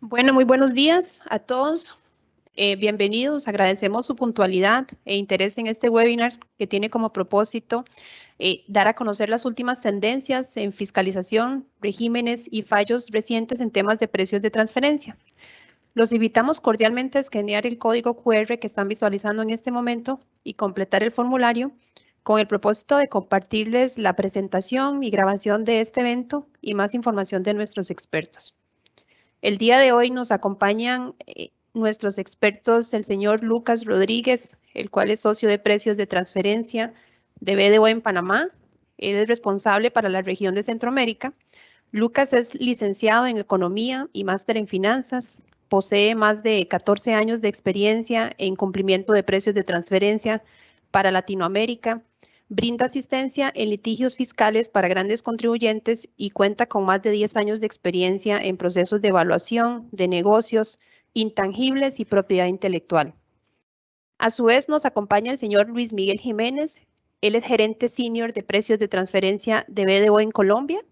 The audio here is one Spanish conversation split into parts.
Bueno, muy buenos días a todos. Bienvenidos. Agradecemos su puntualidad e interés en este webinar que tiene como propósito dar a conocer las últimas tendencias en fiscalización, regímenes y fallos recientes en temas de precios de transferencia. Los invitamos cordialmente a escanear el código QR que están visualizando en este momento y completar el formulario con el propósito de compartirles la presentación y grabación de este evento y más información de nuestros expertos. El día de hoy nos acompañan nuestros expertos, el señor Lucas Rodríguez, el cual es socio de precios de transferencia de BDO en Panamá. Él es responsable para la región de Centroamérica. Lucas es licenciado en Economía y máster en Finanzas. Posee más de 14 años de experiencia en cumplimiento de precios de transferencia para Latinoamérica. Brinda asistencia en litigios fiscales para grandes contribuyentes y cuenta con más de 10 años de experiencia en procesos de evaluación de negocios, intangibles y propiedad intelectual. A su vez, nos acompaña el señor Luis Miguel Jiménez. Él es gerente senior de precios de transferencia de BDO en Colombia.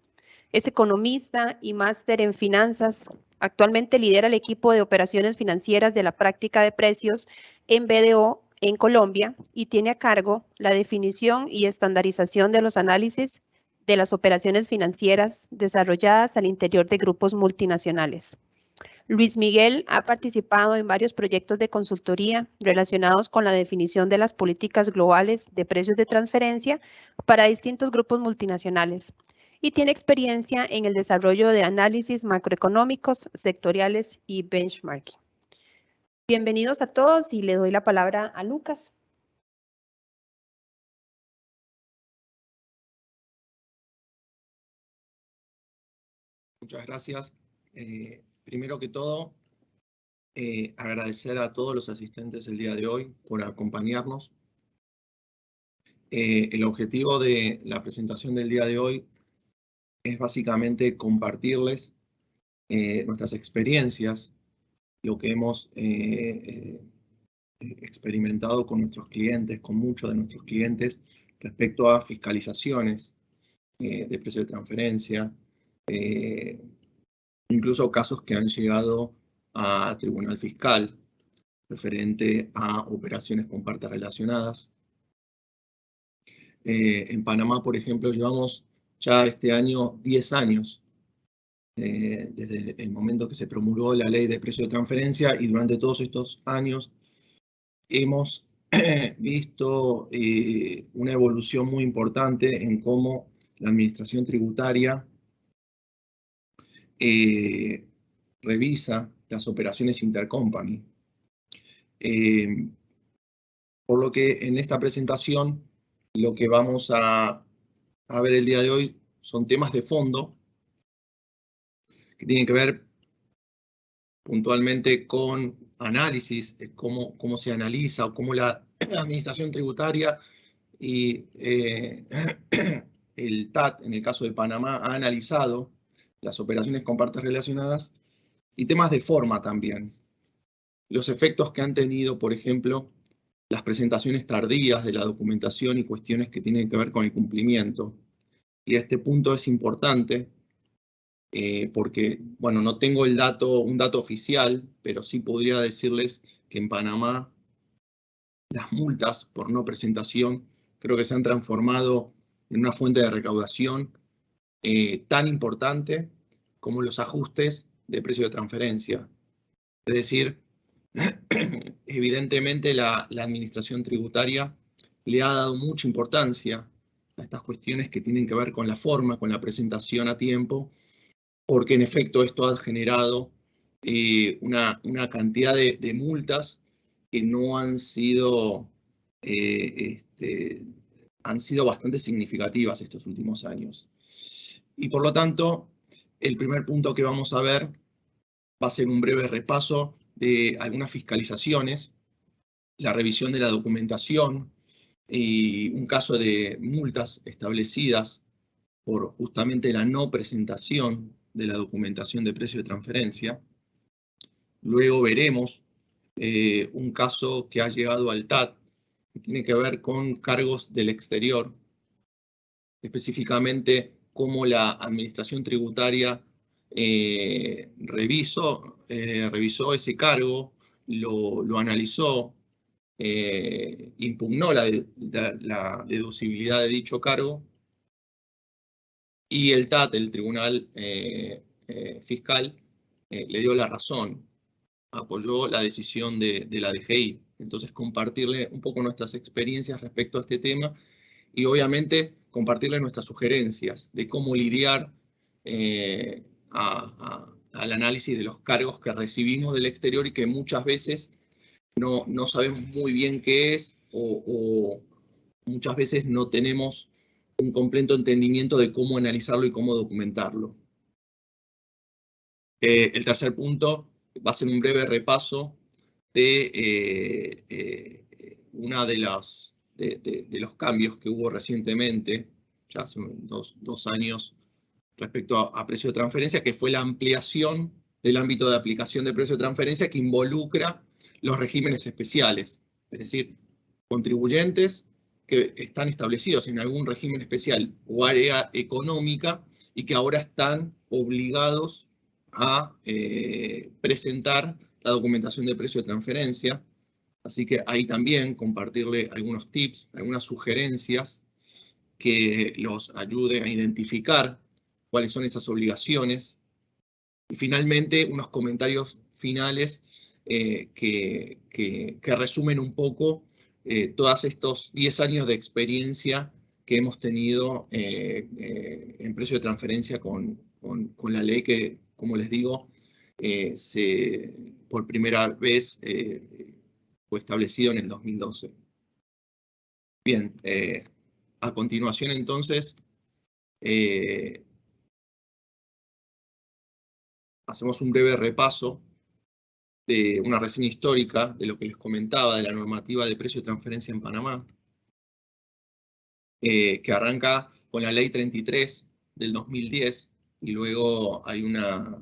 Es economista y máster en finanzas. Actualmente lidera el equipo de operaciones financieras de la práctica de precios en BDO en Colombia y tiene a cargo la definición y estandarización de los análisis de las operaciones financieras desarrolladas al interior de grupos multinacionales. Luis Miguel ha participado en varios proyectos de consultoría relacionados con la definición de las políticas globales de precios de transferencia para distintos grupos multinacionales y tiene experiencia en el desarrollo de análisis macroeconómicos, sectoriales y benchmarking. Bienvenidos a todos y le doy la palabra a Lucas. Muchas gracias. Primero que todo, agradecer a todos los asistentes el día de hoy por acompañarnos. El objetivo de la presentación del día de hoy es básicamente compartirles nuestras experiencias, lo que hemos experimentado con nuestros clientes, con muchos de nuestros clientes, respecto a fiscalizaciones de precio de transferencia, incluso casos que han llegado a Tribunal Fiscal referente a operaciones con partes relacionadas. En Panamá, por ejemplo, llevamos ya este año 10 años desde el momento que se promulgó la ley de precio de transferencia, y durante todos estos años hemos visto una evolución muy importante en cómo la administración tributaria revisa las operaciones intercompany. Por lo que en esta presentación lo que vamos a ver el día de hoy son temas de fondo que tienen que ver puntualmente con análisis, cómo se analiza o cómo la administración tributaria y el TAT, en el caso de Panamá, ha analizado las operaciones con partes relacionadas, y temas de forma también. Los efectos que han tenido, por ejemplo, las presentaciones tardías de la documentación y cuestiones que tienen que ver con el cumplimiento. Y este punto es importante porque, bueno, no tengo un dato oficial, pero sí podría decirles que en Panamá las multas por no presentación creo que se han transformado en una fuente de recaudación tan importante como los ajustes de precio de transferencia. Es decir, evidentemente la administración tributaria le ha dado mucha importancia a estas cuestiones que tienen que ver con la forma, con la presentación a tiempo, porque en efecto esto ha generado una cantidad de multas que no han sido, han sido bastante significativas estos últimos años. Y por lo tanto, el primer punto que vamos a ver va a ser un breve repaso de algunas fiscalizaciones, la revisión de la documentación y un caso de multas establecidas por justamente la no presentación de la documentación de precio de transferencia. Luego veremos un caso que ha llegado al TAT, que tiene que ver con cargos del exterior, específicamente cómo la administración tributaria revisó revisó ese cargo, lo analizó, impugnó la deducibilidad de dicho cargo, y el TAT, el Tribunal Fiscal, le dio la razón, apoyó la decisión de la DGI. Entonces, compartirle un poco nuestras experiencias respecto a este tema y obviamente compartirle nuestras sugerencias de cómo lidiar al análisis de los cargos que recibimos del exterior y que muchas veces no sabemos muy bien qué es o muchas veces no tenemos un completo entendimiento de cómo analizarlo y cómo documentarlo. El tercer punto va a ser un breve repaso de una de los cambios que hubo recientemente, ya hace dos años, respecto a precio de transferencia, que fue la ampliación del ámbito de aplicación de precio de transferencia que involucra los regímenes especiales, es decir, contribuyentes que están establecidos en algún régimen especial o área económica y que ahora están obligados a presentar la documentación de precio de transferencia. Así que ahí también compartirle algunos tips, algunas sugerencias que los ayuden a identificar cuáles son esas obligaciones. Y finalmente, unos comentarios finales que resumen un poco todos estos 10 años de experiencia que hemos tenido en precio de transferencia con la ley que, como les digo, por primera vez fue establecido en el 2012. Bien, a continuación entonces hacemos un breve repaso de una reseña histórica de lo que les comentaba de la normativa de precio de transferencia en Panamá, que arranca con la ley 33 del 2010 y luego hay una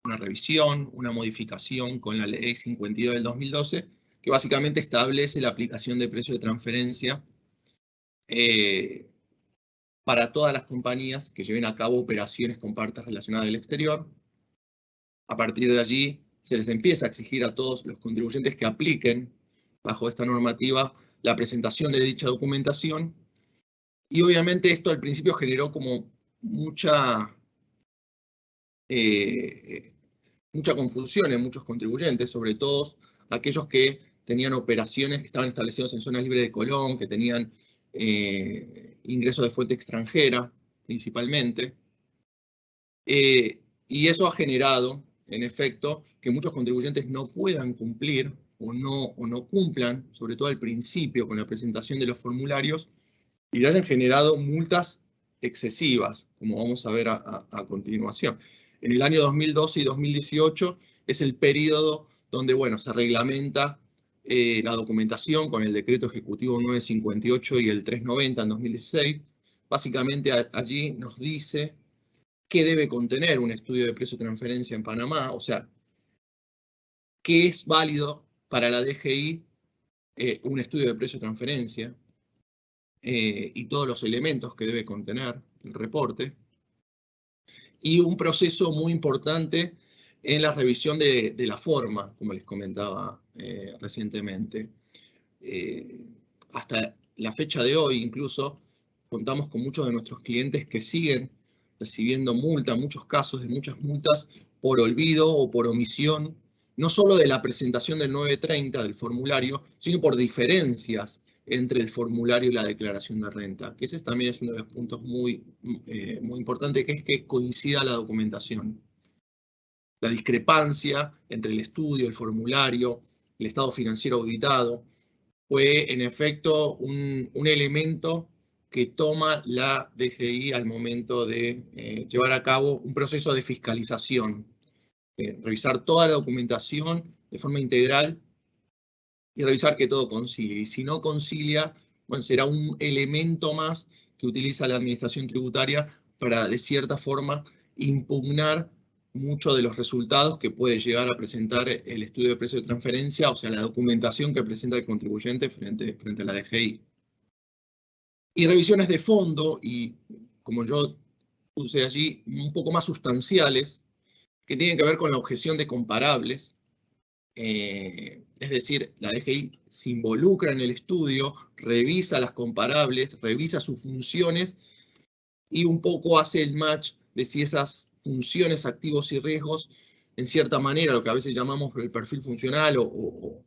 revisión, una modificación con la ley 52 del 2012, que básicamente establece la aplicación de precio de transferencia para todas las compañías que lleven a cabo operaciones con partes relacionadas del exterior. A partir de allí, se les empieza a exigir a todos los contribuyentes que apliquen bajo esta normativa la presentación de dicha documentación. Y obviamente esto al principio generó como mucha confusión en muchos contribuyentes, sobre todo aquellos que tenían operaciones que estaban establecidos en zonas libres de Colón, que tenían ingresos de fuente extranjera, principalmente. Y eso ha generado, en efecto, que muchos contribuyentes no puedan cumplir o no cumplan, sobre todo al principio, con la presentación de los formularios, y hayan generado multas excesivas, como vamos a ver a continuación. En el año 2012 y 2018 es el periodo donde, bueno, se reglamenta la documentación con el decreto ejecutivo 958 y el 390 en 2016. Básicamente allí nos dice qué debe contener un estudio de precio de transferencia en Panamá, o sea, qué es válido para la DGI un estudio de precio de transferencia y todos los elementos que debe contener el reporte. Y un proceso muy importante en la revisión de la forma, como les comentaba recientemente. Hasta la fecha de hoy, incluso, contamos con muchos de nuestros clientes que siguen recibiendo multa, muchos casos de muchas multas por olvido o por omisión, no solo de la presentación del 930 del formulario, sino por diferencias entre el formulario y la declaración de renta, que ese también es uno de los puntos muy importantes, que es que coincida la documentación. La discrepancia entre el estudio, el formulario, el estado financiero auditado, fue en efecto un elemento que toma la DGI al momento de llevar a cabo un proceso de fiscalización, revisar toda la documentación de forma integral y revisar que todo concilie. Y si no concilia, bueno, será un elemento más que utiliza la administración tributaria para, de cierta forma, impugnar muchos de los resultados que puede llegar a presentar el estudio de precio de transferencia, o sea, la documentación que presenta el contribuyente frente a la DGI. Y revisiones de fondo, y como yo puse allí, un poco más sustanciales, que tienen que ver con la objeción de comparables. Es decir, la DGI se involucra en el estudio, revisa las comparables, revisa sus funciones y un poco hace el match de si esas funciones, activos y riesgos, en cierta manera, lo que a veces llamamos el perfil funcional o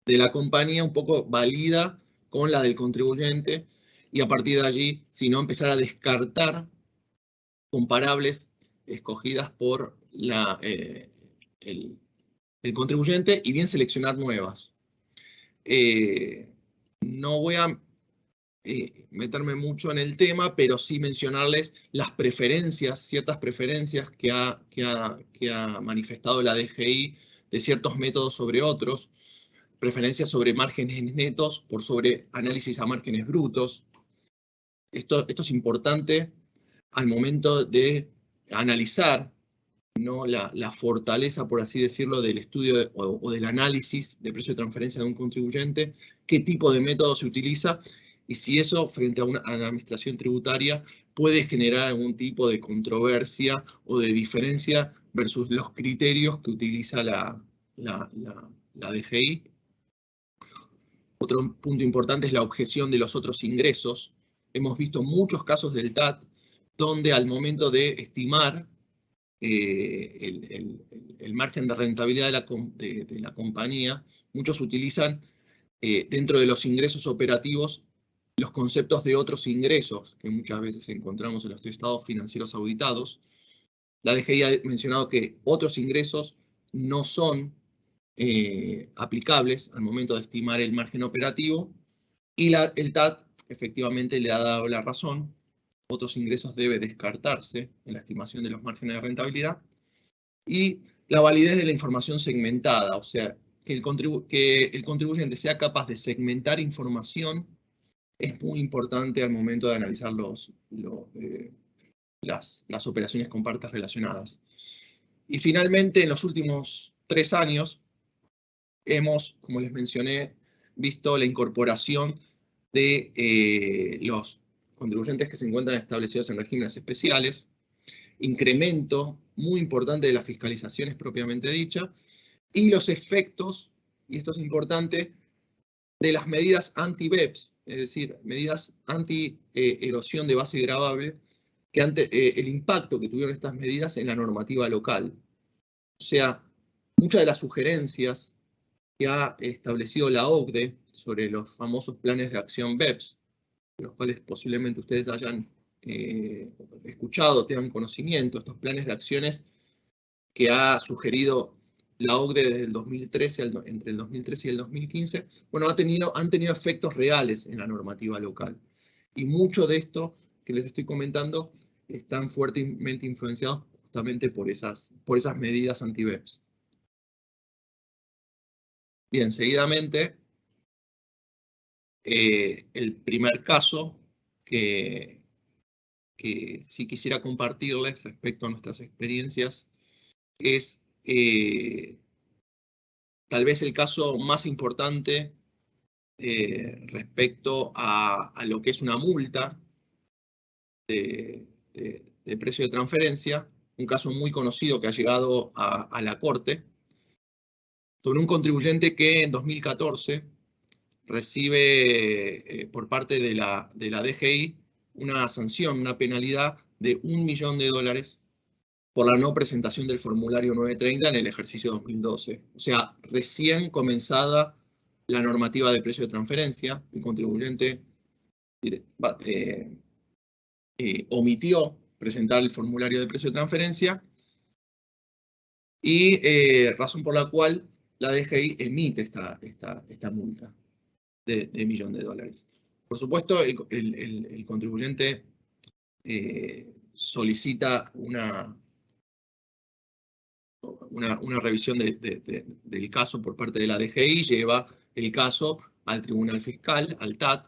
de la compañía, un poco valida con la del contribuyente, y a partir de allí, si no, empezar a descartar comparables escogidas por el contribuyente y bien seleccionar nuevas. No voy a meterme mucho en el tema, pero sí mencionarles las preferencias, ciertas preferencias que ha manifestado la DGI de ciertos métodos sobre otros, preferencias sobre márgenes netos por sobre análisis a márgenes brutos. Esto es importante al momento de analizar, ¿no?, la fortaleza, por así decirlo, del estudio o del análisis de precio de transferencia de un contribuyente, qué tipo de método se utiliza y si eso, frente a una administración tributaria, puede generar algún tipo de controversia o de diferencia versus los criterios que utiliza la DGI. Otro punto importante es la objeción de los otros ingresos. Hemos visto muchos casos del TAT donde al momento de estimar el margen de rentabilidad de la compañía, muchos utilizan dentro de los ingresos operativos los conceptos de otros ingresos que muchas veces encontramos en los estados financieros auditados. La DGI ha mencionado que otros ingresos no son aplicables al momento de estimar el margen operativo, y el TAT efectivamente le ha dado la razón. Otros ingresos debe descartarse en la estimación de los márgenes de rentabilidad. Y la validez de la información segmentada, o sea, que el contribuyente sea capaz de segmentar información es muy importante al momento de analizar las operaciones con partes relacionadas. Y finalmente, en los últimos 3 años, hemos, como les mencioné, visto la incorporación de los contribuyentes que se encuentran establecidos en regímenes especiales, incremento muy importante de las fiscalizaciones propiamente dicha, y los efectos, y esto es importante, de las medidas anti-BEPS, es decir, medidas anti-erosión de base gravable, que el impacto que tuvieron estas medidas en la normativa local. O sea, muchas de las sugerencias que ha establecido la OCDE sobre los famosos planes de acción BEPS, de los cuales posiblemente ustedes hayan escuchado, tengan conocimiento, estos planes de acciones que ha sugerido la OCDE desde el 2013, entre el 2013 y el 2015, bueno, han tenido efectos reales en la normativa local. Y mucho de esto que les estoy comentando están fuertemente influenciados justamente por esas medidas anti-BEPS. Bien, seguidamente, el primer caso que sí quisiera compartirles respecto a nuestras experiencias es tal vez el caso más importante respecto a lo que es una multa de precio de transferencia, un caso muy conocido que ha llegado a la Corte, sobre un contribuyente que en 2014 recibe por parte de la DGI una sanción, una penalidad de $1 millón por la no presentación del formulario 930 en el ejercicio 2012. O sea, recién comenzada la normativa de precio de transferencia, el contribuyente omitió presentar el formulario de precio de transferencia y razón por la cual la DGI emite esta multa de $1 millón. Por supuesto, el contribuyente solicita una revisión del caso por parte de la DGI, lleva el caso al Tribunal Fiscal, al TAT,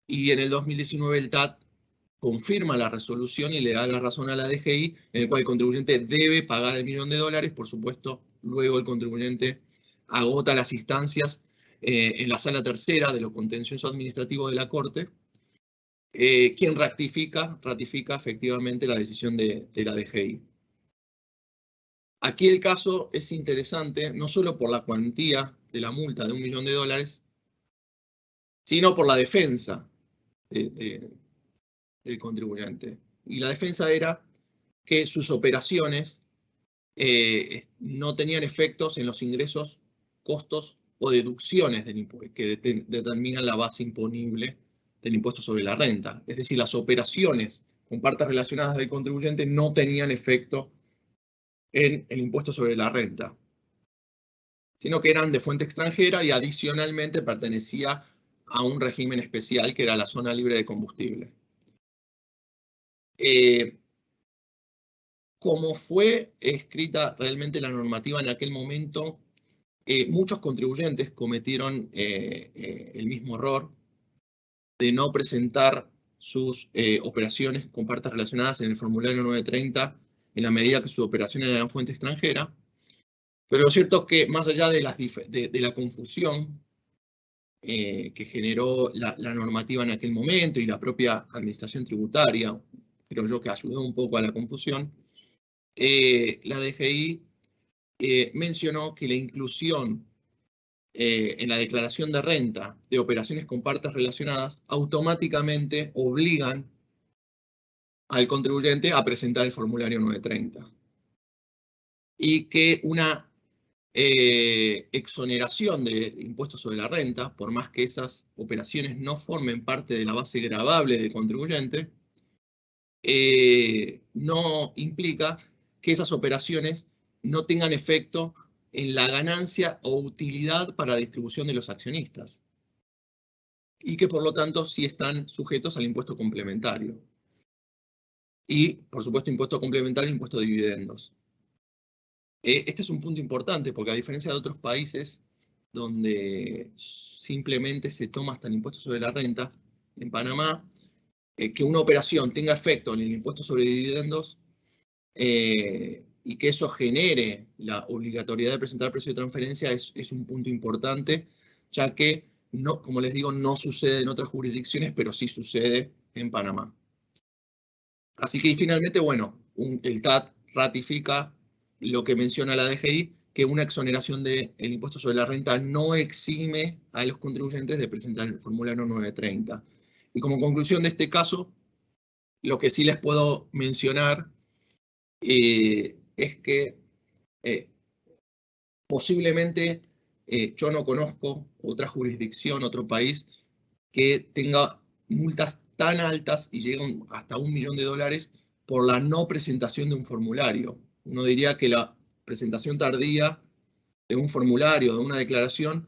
y en el 2019 el TAT confirma la resolución y le da la razón a la DGI, en el cual el contribuyente debe pagar $1 millón. Por supuesto, luego el contribuyente agota las instancias en la sala tercera de lo contencioso administrativo de la Corte, quien ratifica efectivamente la decisión de la DGI. Aquí el caso es interesante, no solo por la cuantía de la multa de $1 millón, sino por la defensa del contribuyente. Y la defensa era que sus operaciones no tenían efectos en los ingresos, costos o deducciones que determinan la base imponible del impuesto sobre la renta. Es decir, las operaciones con partes relacionadas del contribuyente no tenían efecto en el impuesto sobre la renta, sino que eran de fuente extranjera y adicionalmente pertenecía a un régimen especial que era la zona libre de combustible. Como fue escrita realmente la normativa en aquel momento, muchos contribuyentes cometieron el mismo error de no presentar sus operaciones con partes relacionadas en el formulario 930 en la medida que sus operaciones eran fuente extranjera. Pero lo cierto es que más allá de la confusión que generó la normativa en aquel momento y la propia administración tributaria, creo yo que ayudó un poco a la confusión, la DGI mencionó que la inclusión en la declaración de renta de operaciones con partes relacionadas automáticamente obligan al contribuyente a presentar el formulario 930. Y que una exoneración de impuestos sobre la renta, por más que esas operaciones no formen parte de la base gravable del contribuyente, no implica que esas operaciones no tengan efecto en la ganancia o utilidad para distribución de los accionistas y que por lo tanto sí están sujetos al impuesto complementario. Y, por supuesto, impuesto complementario e impuesto de dividendos. Este es un punto importante porque a diferencia de otros países donde simplemente se toma hasta el impuesto sobre la renta, en Panamá, que una operación tenga efecto en el impuesto sobre dividendos y que eso genere la obligatoriedad de presentar precio de transferencia es un punto importante, ya que, no, como les digo, no sucede en otras jurisdicciones, pero sí sucede en Panamá. Así que finalmente, bueno, el TAT ratifica lo que menciona la DGI, que una exoneración del impuesto sobre la renta no exime a los contribuyentes de presentar el formulario 930. Y como conclusión de este caso, lo que sí les puedo mencionar es que posiblemente yo no conozco otra jurisdicción, otro país que tenga multas tan altas y lleguen hasta $1 millón por la no presentación de un formulario. Uno diría que la presentación tardía de un formulario, de una declaración,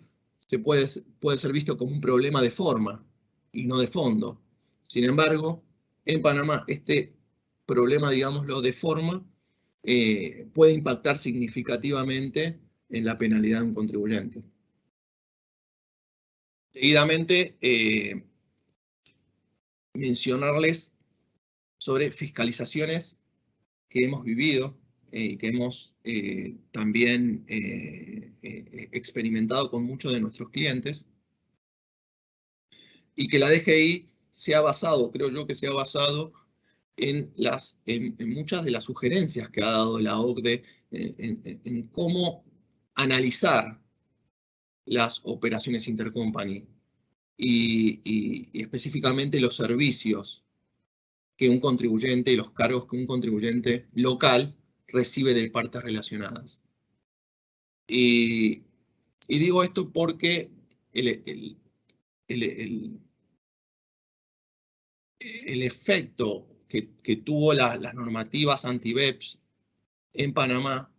puede ser visto como un problema de forma y no de fondo. Sin embargo, en Panamá este problema, digámoslo, de forma puede impactar significativamente en la penalidad de un contribuyente. Seguidamente, mencionarles sobre fiscalizaciones que hemos vivido y que hemos también experimentado con muchos de nuestros clientes y que la DGI se ha basado, creo yo que se ha basado en muchas de las sugerencias que ha dado la OCDE en cómo analizar las operaciones intercompany y específicamente los servicios que un contribuyente y los cargos que un contribuyente local recibe de partes relacionadas. Y digo esto porque el efecto que tuvo las normativas anti-BEPS en Panamá,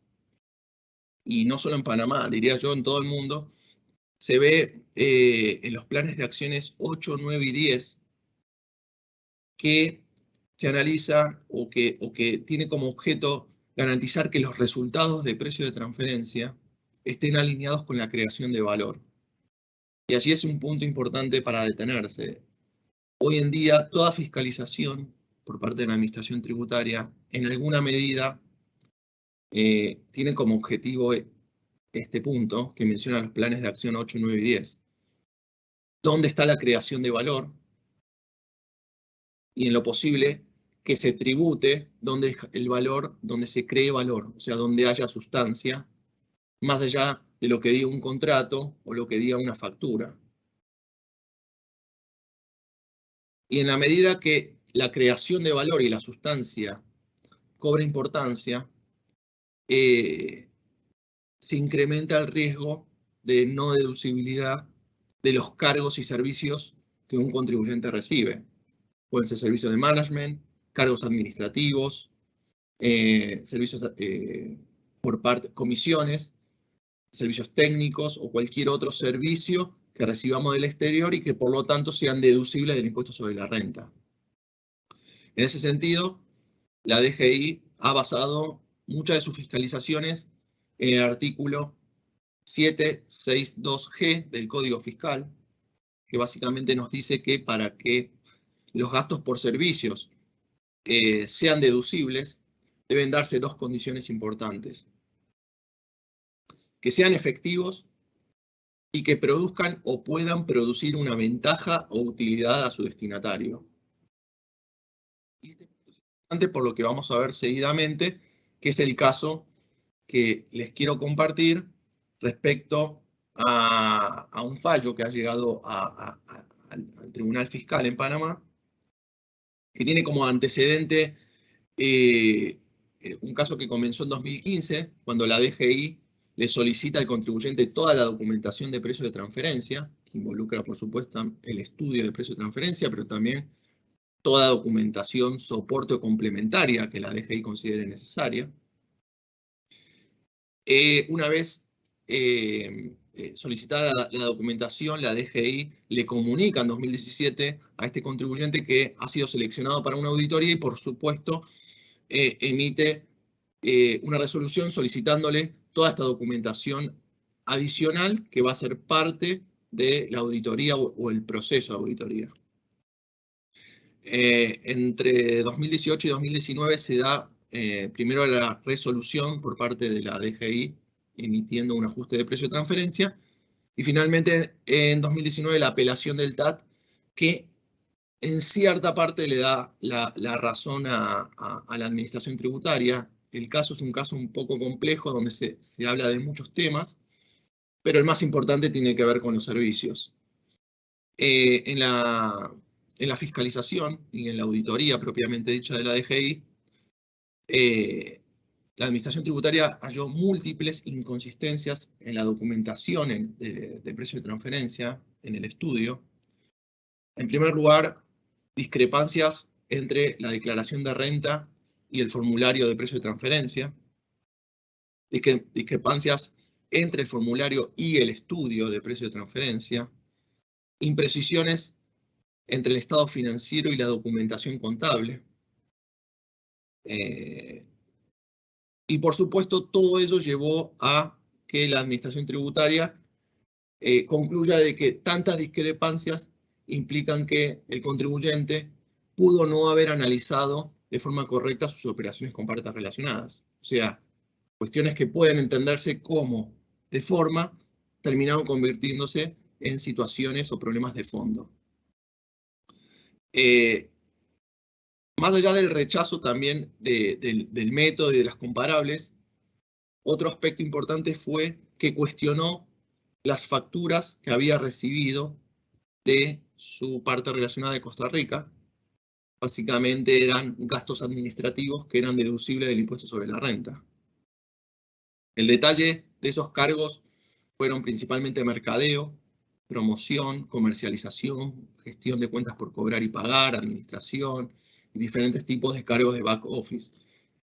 y no solo en Panamá, diría yo en todo el mundo, se ve en los planes de acciones 8, 9 y 10, que se analiza o que tiene como objeto garantizar que los resultados de precio de transferencia estén alineados con la creación de valor. Y allí es un punto importante para detenerse. Hoy en día, toda fiscalización por parte de la Administración Tributaria, en alguna medida, tiene como objetivo este punto que menciona los planes de acción 8, 9 y 10. ¿Dónde está la creación de valor? Y en lo posible, que se tribute donde el valor, donde se cree valor, o sea, donde haya sustancia, más allá de lo que diga un contrato o lo que diga una factura. Y en la medida que la creación de valor y la sustancia cobra importancia, se incrementa el riesgo de no deducibilidad de los cargos y servicios que un contribuyente recibe. Pueden ser servicios de management, cargos administrativos, servicios por parte, comisiones, servicios técnicos o cualquier otro servicio que recibamos del exterior y que por lo tanto sean deducibles del impuesto sobre la renta. En ese sentido, la DGI ha basado muchas de sus fiscalizaciones en el artículo 762G del Código Fiscal, que básicamente nos dice que para que los gastos por servicios sean deducibles, deben darse dos condiciones importantes: que sean efectivos y que produzcan o puedan producir una ventaja o utilidad a su destinatario. Y este punto es importante por lo que vamos a ver seguidamente, que es el caso que les quiero compartir respecto a un fallo que ha llegado al Tribunal Fiscal en Panamá, que tiene como antecedente un caso que comenzó en 2015, cuando la DGI le solicita al contribuyente toda la documentación de precio de transferencia, que involucra, por supuesto, el estudio de precio de transferencia, pero también toda documentación, soporte o complementaria que la DGI considere necesaria. Una vez solicitada la documentación, la DGI le comunica en 2017 a este contribuyente que ha sido seleccionado para una auditoría y, por supuesto, emite una resolución solicitándole toda esta documentación adicional que va a ser parte de la auditoría o el proceso de auditoría. Entre 2018 y 2019 se da primero la resolución por parte de la DGI emitiendo un ajuste de precio de transferencia y finalmente en 2019 la apelación del TAT, que en cierta parte le da la razón a la administración tributaria. El caso es un caso un poco complejo donde se habla de muchos temas, pero el más importante tiene que ver con los servicios. En la fiscalización y en la auditoría propiamente dicha de la DGI, la administración tributaria halló múltiples inconsistencias en la documentación de precio de transferencia en el estudio. En primer lugar, discrepancias entre la declaración de renta y el formulario de precio de transferencia, discrepancias entre el formulario y el estudio de precio de transferencia, imprecisiones entre el estado financiero y la documentación contable. Y por supuesto, todo ello llevó a que la administración tributaria concluya de que tantas discrepancias implican que el contribuyente pudo no haber analizado de forma correcta sus operaciones con partes relacionadas. O sea, cuestiones que pueden entenderse como de forma, terminaron convirtiéndose en situaciones o problemas de fondo. Más allá del rechazo también del método y de las comparables, otro aspecto importante fue que cuestionó las facturas que había recibido de su parte relacionada de Costa Rica. Básicamente eran gastos administrativos que eran deducibles del impuesto sobre la renta. El detalle de esos cargos fueron principalmente mercadeo, promoción, comercialización, gestión de cuentas por cobrar y pagar, administración y diferentes tipos de cargos de back office.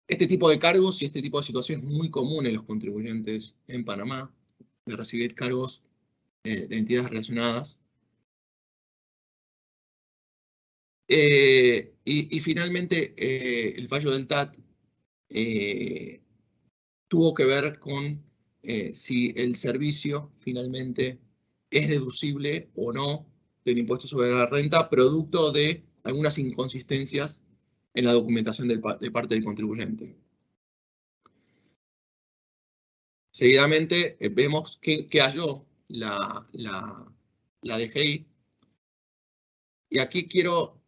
Este tipo de cargos y este tipo de situaciones es muy común en los contribuyentes en Panamá, de recibir cargos de entidades relacionadas. Y finalmente, el fallo del TAT tuvo que ver con si el servicio finalmente es deducible o no del impuesto sobre la renta, producto de algunas inconsistencias en la documentación de parte del contribuyente. Seguidamente vemos que halló la DGI. Y aquí quiero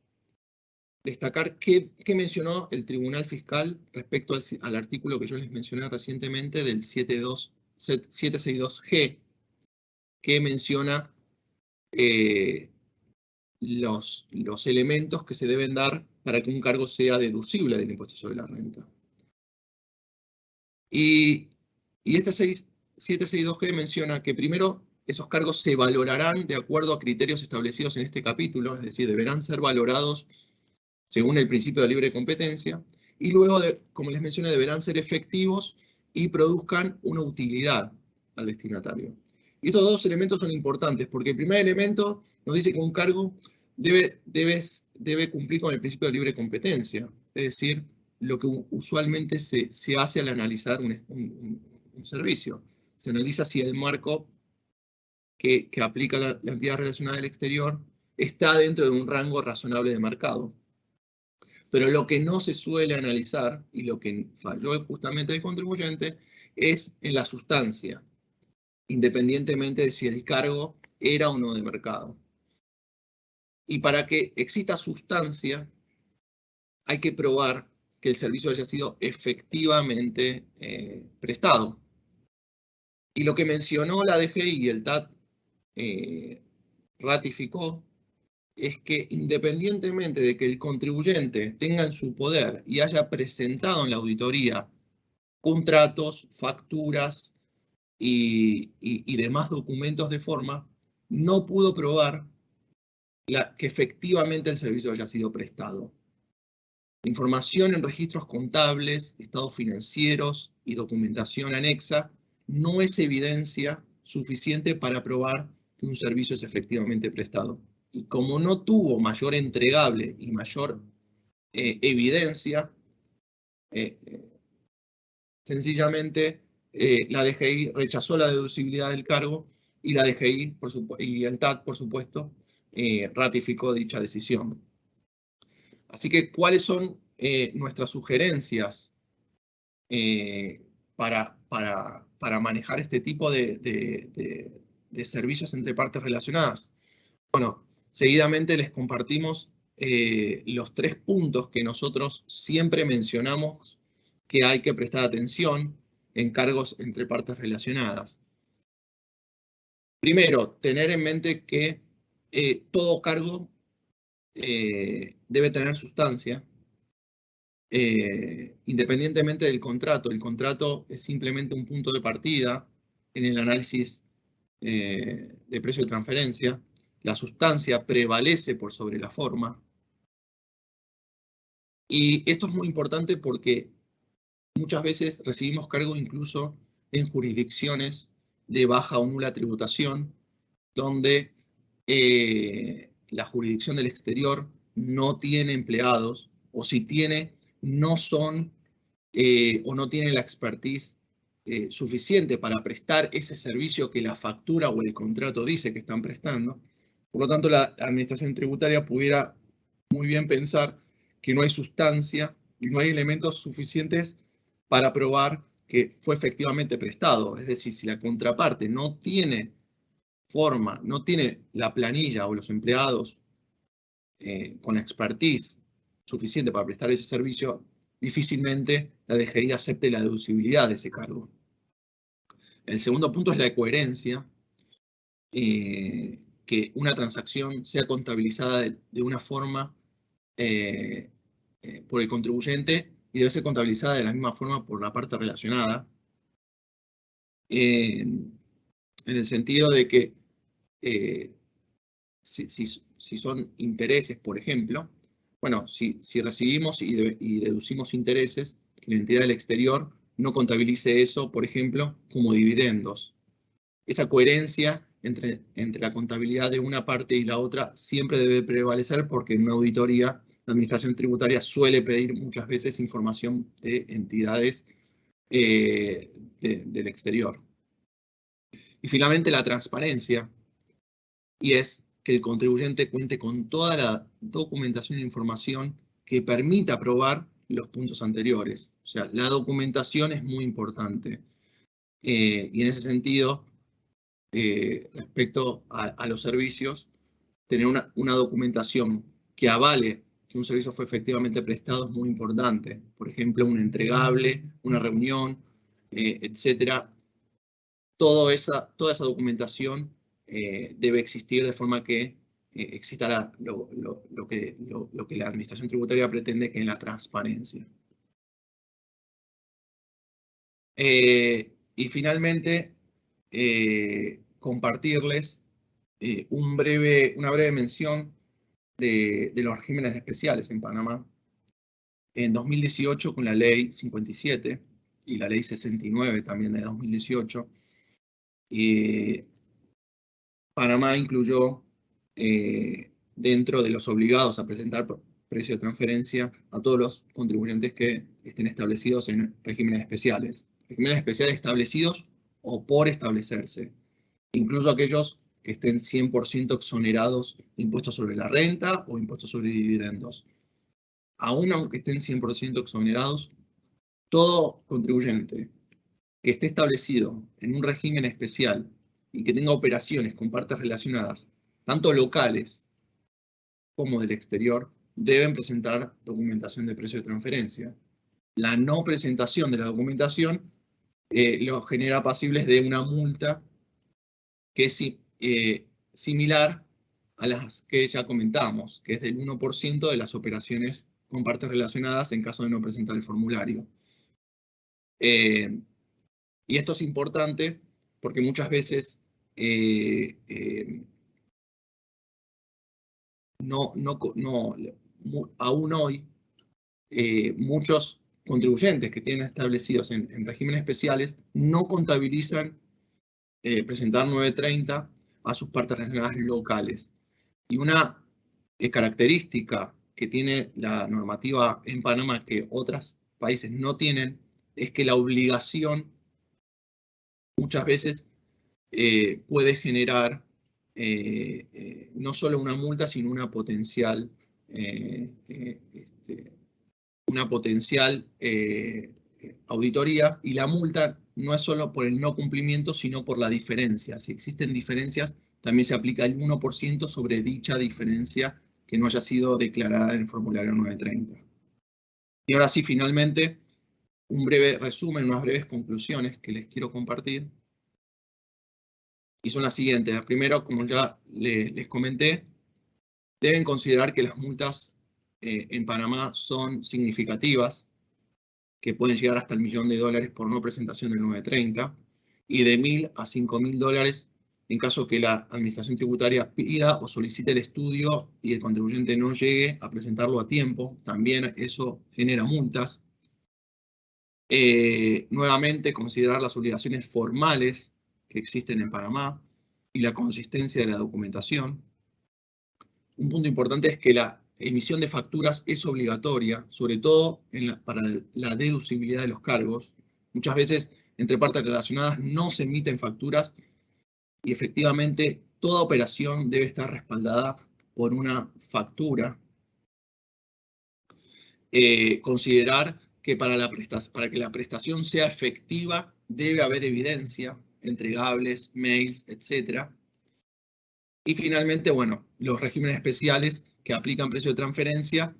destacar qué mencionó el Tribunal Fiscal respecto al artículo que yo les mencioné recientemente del 762G, que menciona los elementos que se deben dar para que un cargo sea deducible del impuesto sobre la renta. Y este 762G menciona que primero esos cargos se valorarán de acuerdo a criterios establecidos en este capítulo, es decir, deberán ser valorados según el principio de libre competencia, y luego, como les mencioné, deberán ser efectivos y produzcan una utilidad al destinatario. Y estos dos elementos son importantes, porque el primer elemento nos dice que un cargo debe cumplir con el principio de libre competencia, es decir, lo que usualmente se hace al analizar un servicio. Se analiza si el marco que aplica la entidad relacionada del exterior está dentro de un rango razonable de mercado. Pero lo que no se suele analizar, y lo que falló justamente el contribuyente, es en la sustancia, independientemente de si el cargo era o no de mercado. Y para que exista sustancia, hay que probar que el servicio haya sido efectivamente prestado. Y lo que mencionó la DGI y el TAT ratificó es que independientemente de que el contribuyente tenga en su poder y haya presentado en la auditoría contratos, facturas y demás documentos de forma, no pudo probar que efectivamente el servicio haya sido prestado. Información en registros contables, estados financieros y documentación anexa no es evidencia suficiente para probar que un servicio es efectivamente prestado. Y como no tuvo mayor entregable y mayor evidencia, sencillamente la DGI rechazó la deducibilidad del cargo y la DGI y el TAT, por supuesto, ratificó dicha decisión. Así que, ¿cuáles son nuestras sugerencias para manejar este tipo de servicios entre partes relacionadas? Bueno, seguidamente les compartimos los 3 puntos que nosotros siempre mencionamos que hay que prestar atención en cargos entre partes relacionadas. Primero, tener en mente que todo cargo debe tener sustancia, independientemente del contrato. El contrato es simplemente un punto de partida en el análisis de precio de transferencia. La sustancia prevalece por sobre la forma. Y esto es muy importante porque muchas veces recibimos cargo incluso en jurisdicciones de baja o nula tributación, donde la jurisdicción del exterior no tiene empleados, o si tiene, no son o no tiene la expertise suficiente para prestar ese servicio que la factura o el contrato dice que están prestando. Por lo tanto, la administración tributaria pudiera muy bien pensar que no hay sustancia y no hay elementos suficientes para probar que fue efectivamente prestado. Es decir, si la contraparte no tiene forma, no tiene la planilla o los empleados con expertise suficiente para prestar ese servicio, difícilmente la DGI acepte la deducibilidad de ese cargo. El segundo punto es la coherencia, que una transacción sea contabilizada de una forma por el contribuyente y debe ser contabilizada de la misma forma por la parte relacionada, en el sentido de que si son intereses, por ejemplo, bueno, si recibimos y deducimos intereses, que la entidad del exterior no contabilice eso, por ejemplo, como dividendos. Esa coherencia entre la contabilidad de una parte y la otra siempre debe prevalecer, porque en una auditoría la administración tributaria suele pedir muchas veces información de entidades del exterior. Y finalmente la transparencia, y es que el contribuyente cuente con toda la documentación e información que permita probar los puntos anteriores. O sea, la documentación es muy importante. Y en ese sentido, respecto a los servicios, tener una documentación que avale que un servicio fue efectivamente prestado es muy importante. Por ejemplo, un entregable, una reunión, etcétera. Toda esa documentación debe existir de forma que exista lo que la Administración Tributaria pretende, que es la transparencia. Y finalmente, compartirles una breve mención de los regímenes especiales en Panamá. En 2018, con la Ley 57 y la Ley 69 también de 2018, Panamá incluyó dentro de los obligados a presentar precio de transferencia a todos los contribuyentes que estén establecidos en regímenes especiales. Regímenes especiales establecidos o por establecerse. Incluso aquellos que estén 100% exonerados de impuestos sobre la renta o impuestos sobre dividendos. Aún aunque estén 100% exonerados, todo contribuyente que esté establecido en un régimen especial y que tenga operaciones con partes relacionadas, tanto locales como del exterior, deben presentar documentación de precio de transferencia. La no presentación de la documentación los genera pasibles de una multa que es similar a las que ya comentamos, que es del 1% de las operaciones con partes relacionadas en caso de no presentar el formulario. Y esto es importante porque muchas veces aún hoy muchos contribuyentes que tienen establecidos en regímenes especiales no contabilizan presentar 930 a sus partes relacionadas locales. Y una característica que tiene la normativa en Panamá que otros países no tienen es que la obligación muchas veces puede generar no solo una multa, sino una potencial auditoría, y la multa no es solo por el no cumplimiento, sino por la diferencia. Si existen diferencias, también se aplica el 1% sobre dicha diferencia que no haya sido declarada en el formulario 930. Y ahora sí, finalmente, un breve resumen, unas breves conclusiones que les quiero compartir. Y son las siguientes. Primero, como ya les comenté, deben considerar que las multas en Panamá son significativas, que pueden llegar hasta el $1.000.000 por no presentación del 930, y de $1.000 a $5.000 en caso que la Administración Tributaria pida o solicite el estudio y el contribuyente no llegue a presentarlo a tiempo. También eso genera multas. Nuevamente, considerar las obligaciones formales que existen en Panamá y la consistencia de la documentación. Un punto importante es que la emisión de facturas es obligatoria, sobre todo para la deducibilidad de los cargos. Muchas veces, entre partes relacionadas, no se emiten facturas y efectivamente toda operación debe estar respaldada por una factura. Considerar que para que la prestación sea efectiva debe haber evidencia, entregables, mails, etc. Y finalmente, bueno, los regímenes especiales que aplican precio de transferencia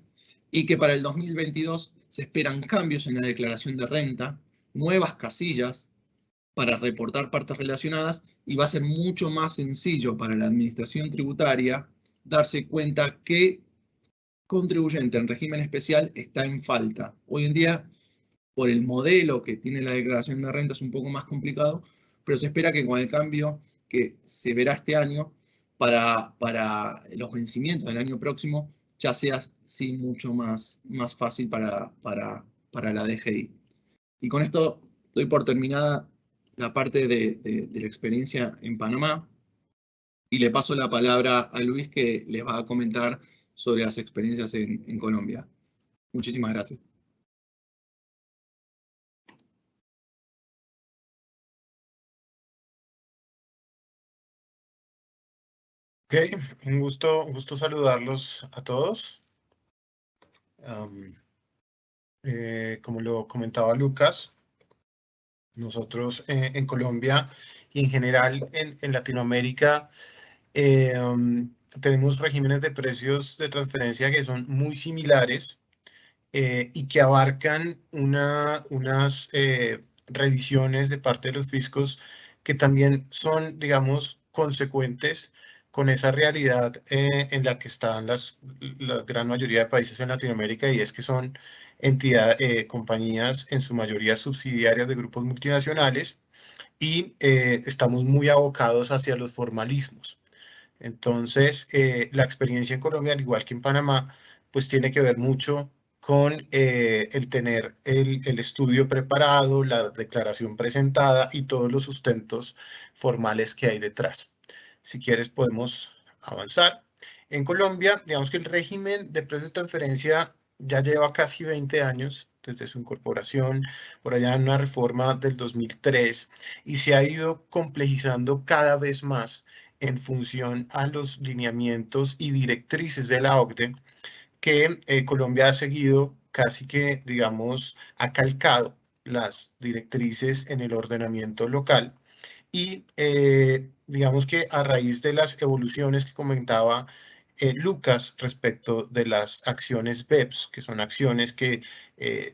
y que para el 2022 se esperan cambios en la declaración de renta, nuevas casillas para reportar partes relacionadas, y va a ser mucho más sencillo para la Administración Tributaria darse cuenta qué contribuyente en régimen especial está en falta. Hoy en día, por el modelo que tiene la declaración de renta, es un poco más complicado, pero se espera que con el cambio que se verá este año, para los vencimientos del año próximo, ya sea sí mucho más fácil para la DGI. Y con esto doy por terminada la parte de la experiencia en Panamá y le paso la palabra a Luis, que les va a comentar sobre las experiencias en Colombia. Muchísimas gracias. Ok, un gusto saludarlos a todos. Como lo comentaba Lucas, nosotros en Colombia y en general en Latinoamérica tenemos regímenes de precios de transferencia que son muy similares y que abarcan unas revisiones de parte de los fiscos que también son, digamos, consecuentes con esa realidad en la que están la gran mayoría de países en Latinoamérica, y es que son compañías en su mayoría subsidiarias de grupos multinacionales, y estamos muy abocados hacia los formalismos. Entonces, la experiencia en Colombia, al igual que en Panamá, pues tiene que ver mucho con el tener el estudio preparado, la declaración presentada y todos los sustentos formales que hay detrás. Si quieres, podemos avanzar. En Colombia, digamos que el régimen de precios de transferencia ya lleva casi 20 años desde su incorporación, por allá en una reforma del 2003, y se ha ido complejizando cada vez más en función a los lineamientos y directrices de la OCDE, que Colombia ha seguido casi que, digamos, ha calcado las directrices en el ordenamiento local, y digamos que a raíz de las evoluciones que comentaba Lucas respecto de las acciones BEPS, que son acciones que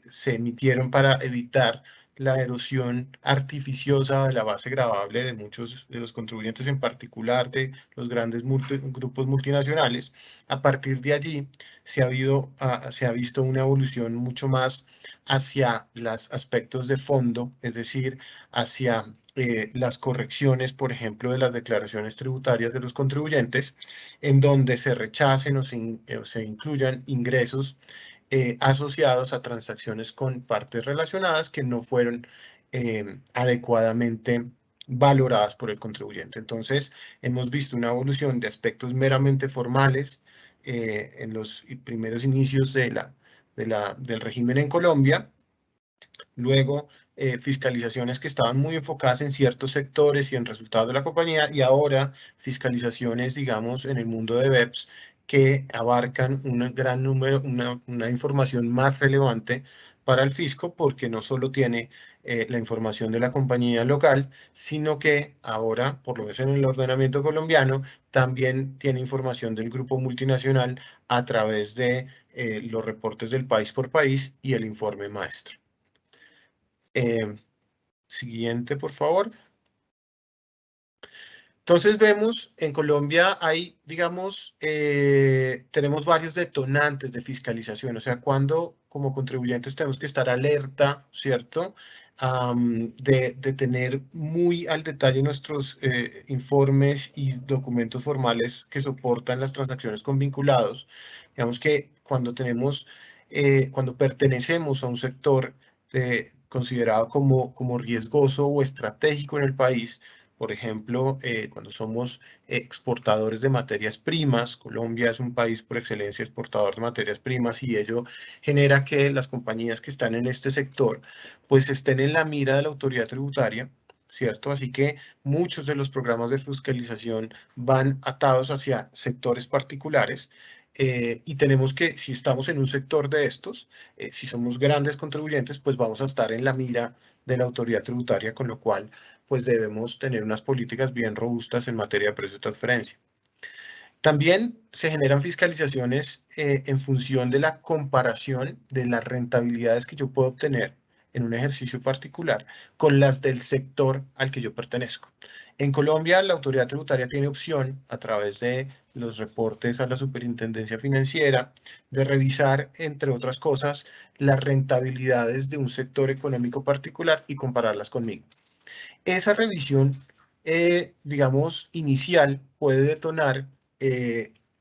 se emitieron para evitar la erosión artificiosa de la base gravable de muchos de los contribuyentes, en particular de los grandes grupos multinacionales. A partir de allí se ha visto una evolución mucho más hacia los aspectos de fondo, es decir, hacia las correcciones, por ejemplo, de las declaraciones tributarias de los contribuyentes, en donde se rechacen o se incluyan ingresos asociados a transacciones con partes relacionadas que no fueron adecuadamente valoradas por el contribuyente. Entonces, hemos visto una evolución de aspectos meramente formales en los primeros inicios del régimen en Colombia. Luego, fiscalizaciones que estaban muy enfocadas en ciertos sectores y en resultados de la compañía, y ahora fiscalizaciones, digamos, en el mundo de BEPS, que abarcan un gran número, una información más relevante para el fisco, porque no solo tiene la información de la compañía local, sino que ahora, por lo menos en el ordenamiento colombiano, también tiene información del grupo multinacional a través de los reportes del país por país y el informe maestro. Siguiente, por favor. Entonces vemos en Colombia hay, digamos, tenemos varios detonantes de fiscalización, o sea, cuando como contribuyentes tenemos que estar alerta, ¿cierto? De tener muy al detalle nuestros informes y documentos formales que soportan las transacciones con vinculados. Digamos que cuando cuando pertenecemos a un sector considerado como riesgoso o estratégico en el país, por ejemplo, cuando somos exportadores de materias primas. Colombia es un país por excelencia exportador de materias primas, y ello genera que las compañías que están en este sector pues estén en la mira de la autoridad tributaria, ¿cierto? Así que muchos de los programas de fiscalización van atados hacia sectores particulares. Y tenemos que, si estamos en un sector de estos, si somos grandes contribuyentes, pues vamos a estar en la mira de la autoridad tributaria, con lo cual pues debemos tener unas políticas bien robustas en materia de precios de transferencia. También se generan fiscalizaciones en función de la comparación de las rentabilidades que yo puedo obtener en un ejercicio particular con las del sector al que yo pertenezco. En Colombia, la autoridad tributaria tiene opción, a través de los reportes a la Superintendencia Financiera, de revisar, entre otras cosas, las rentabilidades de un sector económico particular y compararlas conmigo. Esa revisión, digamos, inicial puede detonar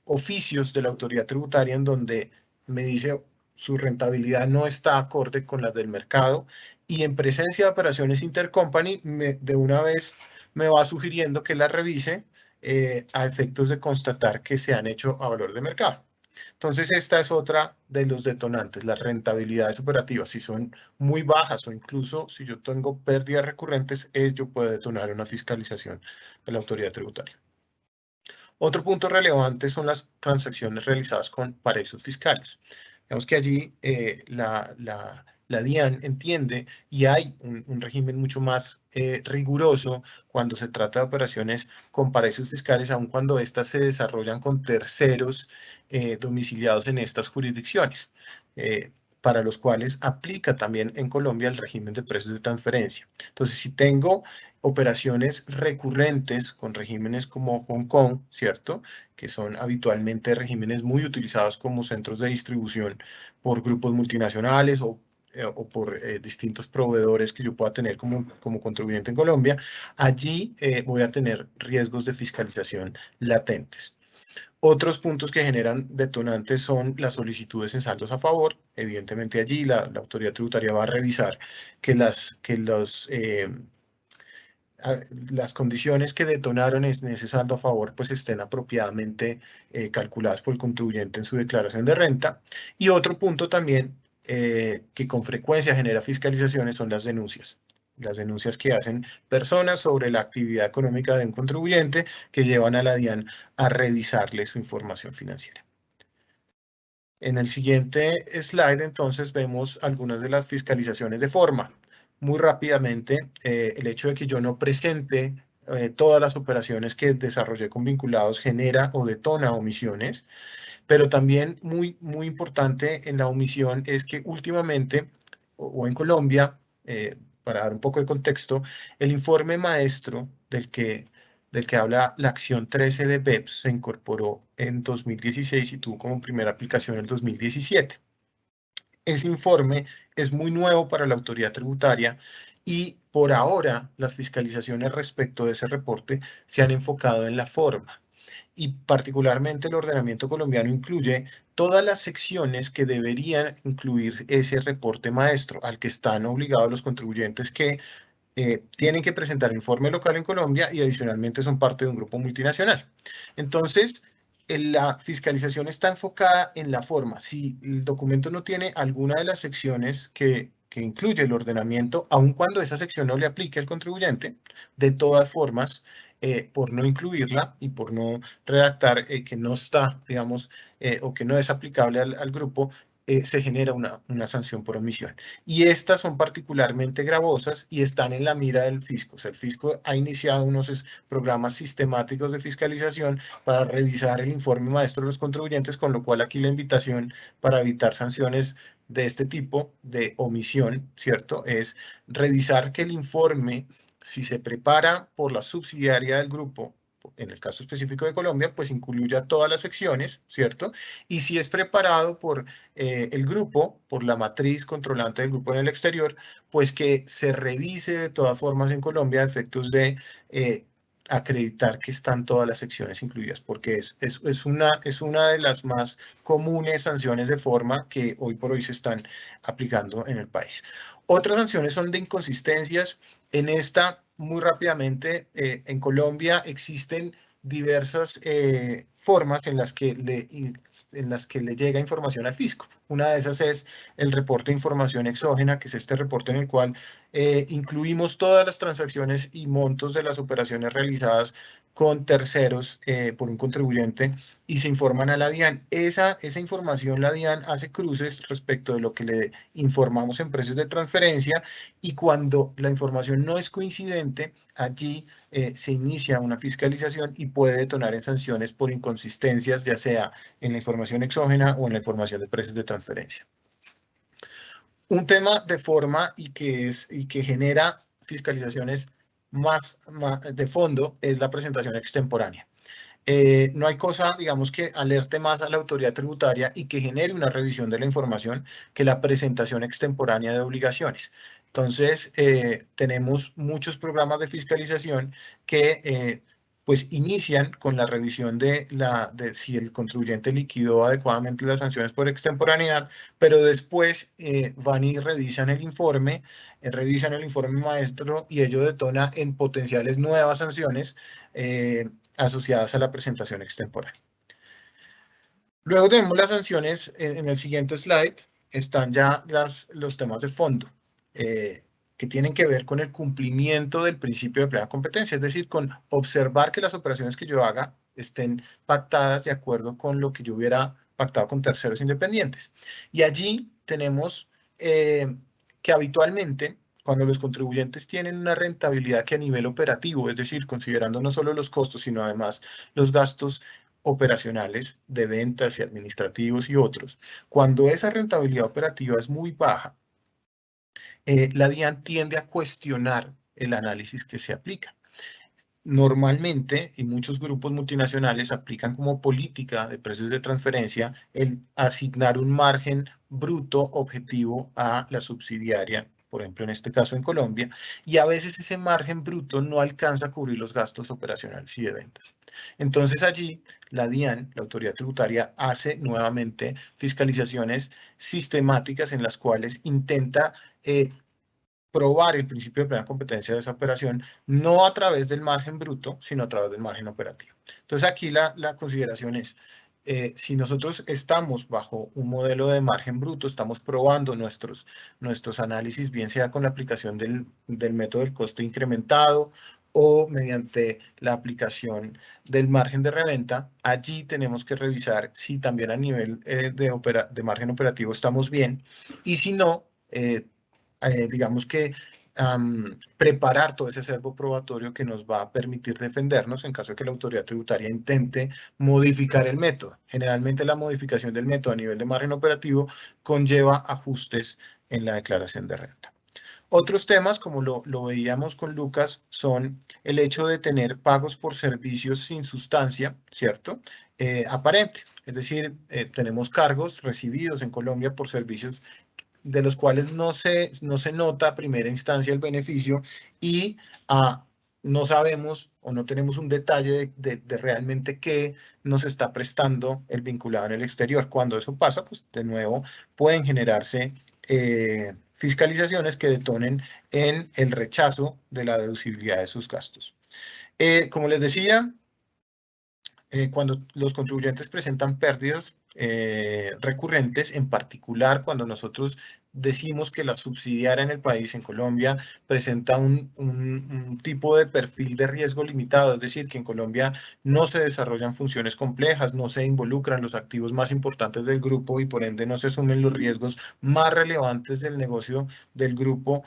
oficios de la autoridad tributaria en donde me dice su rentabilidad no está acorde con las del mercado, y en presencia de operaciones intercompany de una vez me va sugiriendo que la revise a efectos de constatar que se han hecho a valor de mercado. Entonces, esta es otra de los detonantes, las rentabilidades operativas. Si son muy bajas o incluso si yo tengo pérdidas recurrentes, ello puede detonar una fiscalización de la autoridad tributaria. Otro punto relevante son las transacciones realizadas con paraísos fiscales. Digamos que allí la DIAN entiende y hay un régimen mucho más riguroso cuando se trata de operaciones con paraísos fiscales, aun cuando éstas se desarrollan con terceros domiciliados en estas jurisdicciones, para los cuales aplica también en Colombia el régimen de precios de transferencia. Entonces, si tengo operaciones recurrentes con regímenes como Hong Kong, ¿cierto?, que son habitualmente regímenes muy utilizados como centros de distribución por grupos multinacionales o por distintos proveedores que yo pueda tener como contribuyente en Colombia, allí voy a tener riesgos de fiscalización latentes. Otros puntos que generan detonantes son las solicitudes en saldos a favor. Evidentemente allí la autoridad tributaria va a revisar que las condiciones que detonaron en ese saldo a favor pues estén apropiadamente calculadas por el contribuyente en su declaración de renta. Y otro punto también que con frecuencia genera fiscalizaciones son las denuncias. Las denuncias que hacen personas sobre la actividad económica de un contribuyente que llevan a la DIAN a revisarle su información financiera. En el siguiente slide, entonces, vemos algunas de las fiscalizaciones de forma. Muy rápidamente, el hecho de que yo no presente todas las operaciones que desarrollé con vinculados genera o detona omisiones, pero también muy importante en la omisión es que últimamente, o en Colombia, para dar un poco de contexto, el informe maestro del que habla la acción 13 de BEPS se incorporó en 2016 y tuvo como primera aplicación en 2017. Ese informe es muy nuevo para la autoridad tributaria y por ahora las fiscalizaciones respecto de ese reporte se han enfocado en la forma. Y particularmente el ordenamiento colombiano incluye todas las secciones que deberían incluir ese reporte maestro, al que están obligados los contribuyentes que tienen que presentar informe local en Colombia y adicionalmente son parte de un grupo multinacional. Entonces, la fiscalización está enfocada en la forma. Si el documento no tiene alguna de las secciones que incluye el ordenamiento, aun cuando esa sección no le aplique al contribuyente, de todas formas, por no incluirla y por no redactar que no está, digamos, o que no es aplicable al grupo, se genera una sanción por omisión. Y estas son particularmente gravosas y están en la mira del fisco. O sea, el fisco ha iniciado unos programas sistemáticos de fiscalización para revisar el informe maestro de los contribuyentes, con lo cual aquí la invitación para evitar sanciones de este tipo de omisión, ¿cierto?, es revisar que el informe, si se prepara por la subsidiaria del grupo, en el caso específico de Colombia, pues incluya todas las secciones, ¿cierto? Y si es preparado por el grupo, por la matriz controlante del grupo en el exterior, pues que se revise de todas formas en Colombia a efectos de acreditar que están todas las secciones incluidas, porque es una de las más comunes sanciones de forma que hoy por hoy se están aplicando en el país. Otras sanciones son de inconsistencias. En esta, muy rápidamente, en Colombia existen diversas formas en las que le llega información al fisco. Una de esas es el reporte de información exógena, que es este reporte en el cual incluimos todas las transacciones y montos de las operaciones realizadas con terceros por un contribuyente y se informan a la DIAN. Esa información la DIAN hace cruces respecto de lo que le informamos en precios de transferencia y cuando la información no es coincidente, allí se inicia una fiscalización y puede detonar en sanciones por inconsistencias, ya sea en la información exógena o en la información de precios de transferencia. Un tema de forma y que genera fiscalizaciones más de fondo es la presentación extemporánea. No hay cosa, digamos, que alerte más a la autoridad tributaria y que genere una revisión de la información que la presentación extemporánea de obligaciones. Entonces, tenemos muchos programas de fiscalización que pues inician con la revisión de si el contribuyente liquidó adecuadamente las sanciones por extemporaneidad, pero después van y revisan el informe maestro y ello detona en potenciales nuevas sanciones asociadas a la presentación extemporánea. Luego tenemos las sanciones, en el siguiente slide están ya los temas de fondo, que tienen que ver con el cumplimiento del principio de plena competencia, es decir, con observar que las operaciones que yo haga estén pactadas de acuerdo con lo que yo hubiera pactado con terceros independientes. Y allí tenemos que habitualmente, cuando los contribuyentes tienen una rentabilidad que a nivel operativo, es decir, considerando no solo los costos, sino además los gastos operacionales de ventas y administrativos y otros, cuando esa rentabilidad operativa es muy baja, la DIAN tiende a cuestionar el análisis que se aplica. Normalmente, y muchos grupos multinacionales aplican como política de precios de transferencia el asignar un margen bruto objetivo a la subsidiaria, por ejemplo, en este caso en Colombia, y a veces ese margen bruto no alcanza a cubrir los gastos operacionales y de ventas. Entonces allí la DIAN, la autoridad tributaria, hace nuevamente fiscalizaciones sistemáticas en las cuales intenta probar el principio de plena competencia de esa operación, no a través del margen bruto, sino a través del margen operativo. Entonces aquí la consideración es, si nosotros estamos bajo un modelo de margen bruto, estamos probando nuestros análisis, bien sea con la aplicación del método del coste incrementado o mediante la aplicación del margen de reventa, allí tenemos que revisar si también a nivel de margen operativo estamos bien, y si no, digamos que preparar todo ese acervo probatorio que nos va a permitir defendernos en caso de que la autoridad tributaria intente modificar el método. Generalmente la modificación del método a nivel de margen operativo conlleva ajustes en la declaración de renta. Otros temas, como lo veíamos con Lucas, son el hecho de tener pagos por servicios sin sustancia, ¿cierto? Aparente. Es decir, tenemos cargos recibidos en Colombia por servicios de los cuales no se nota a primera instancia el beneficio y no sabemos o no tenemos un detalle de realmente qué nos está prestando el vinculado en el exterior. Cuando eso pasa, pues de nuevo pueden generarse fiscalizaciones que detonen en el rechazo de la deducibilidad de sus gastos. Como les decía, cuando los contribuyentes presentan pérdidas recurrentes, en particular cuando nosotros decimos que la subsidiaria en el país, en Colombia, presenta un tipo de perfil de riesgo limitado, es decir, que en Colombia no se desarrollan funciones complejas, no se involucran los activos más importantes del grupo y por ende no se asumen los riesgos más relevantes del negocio del grupo.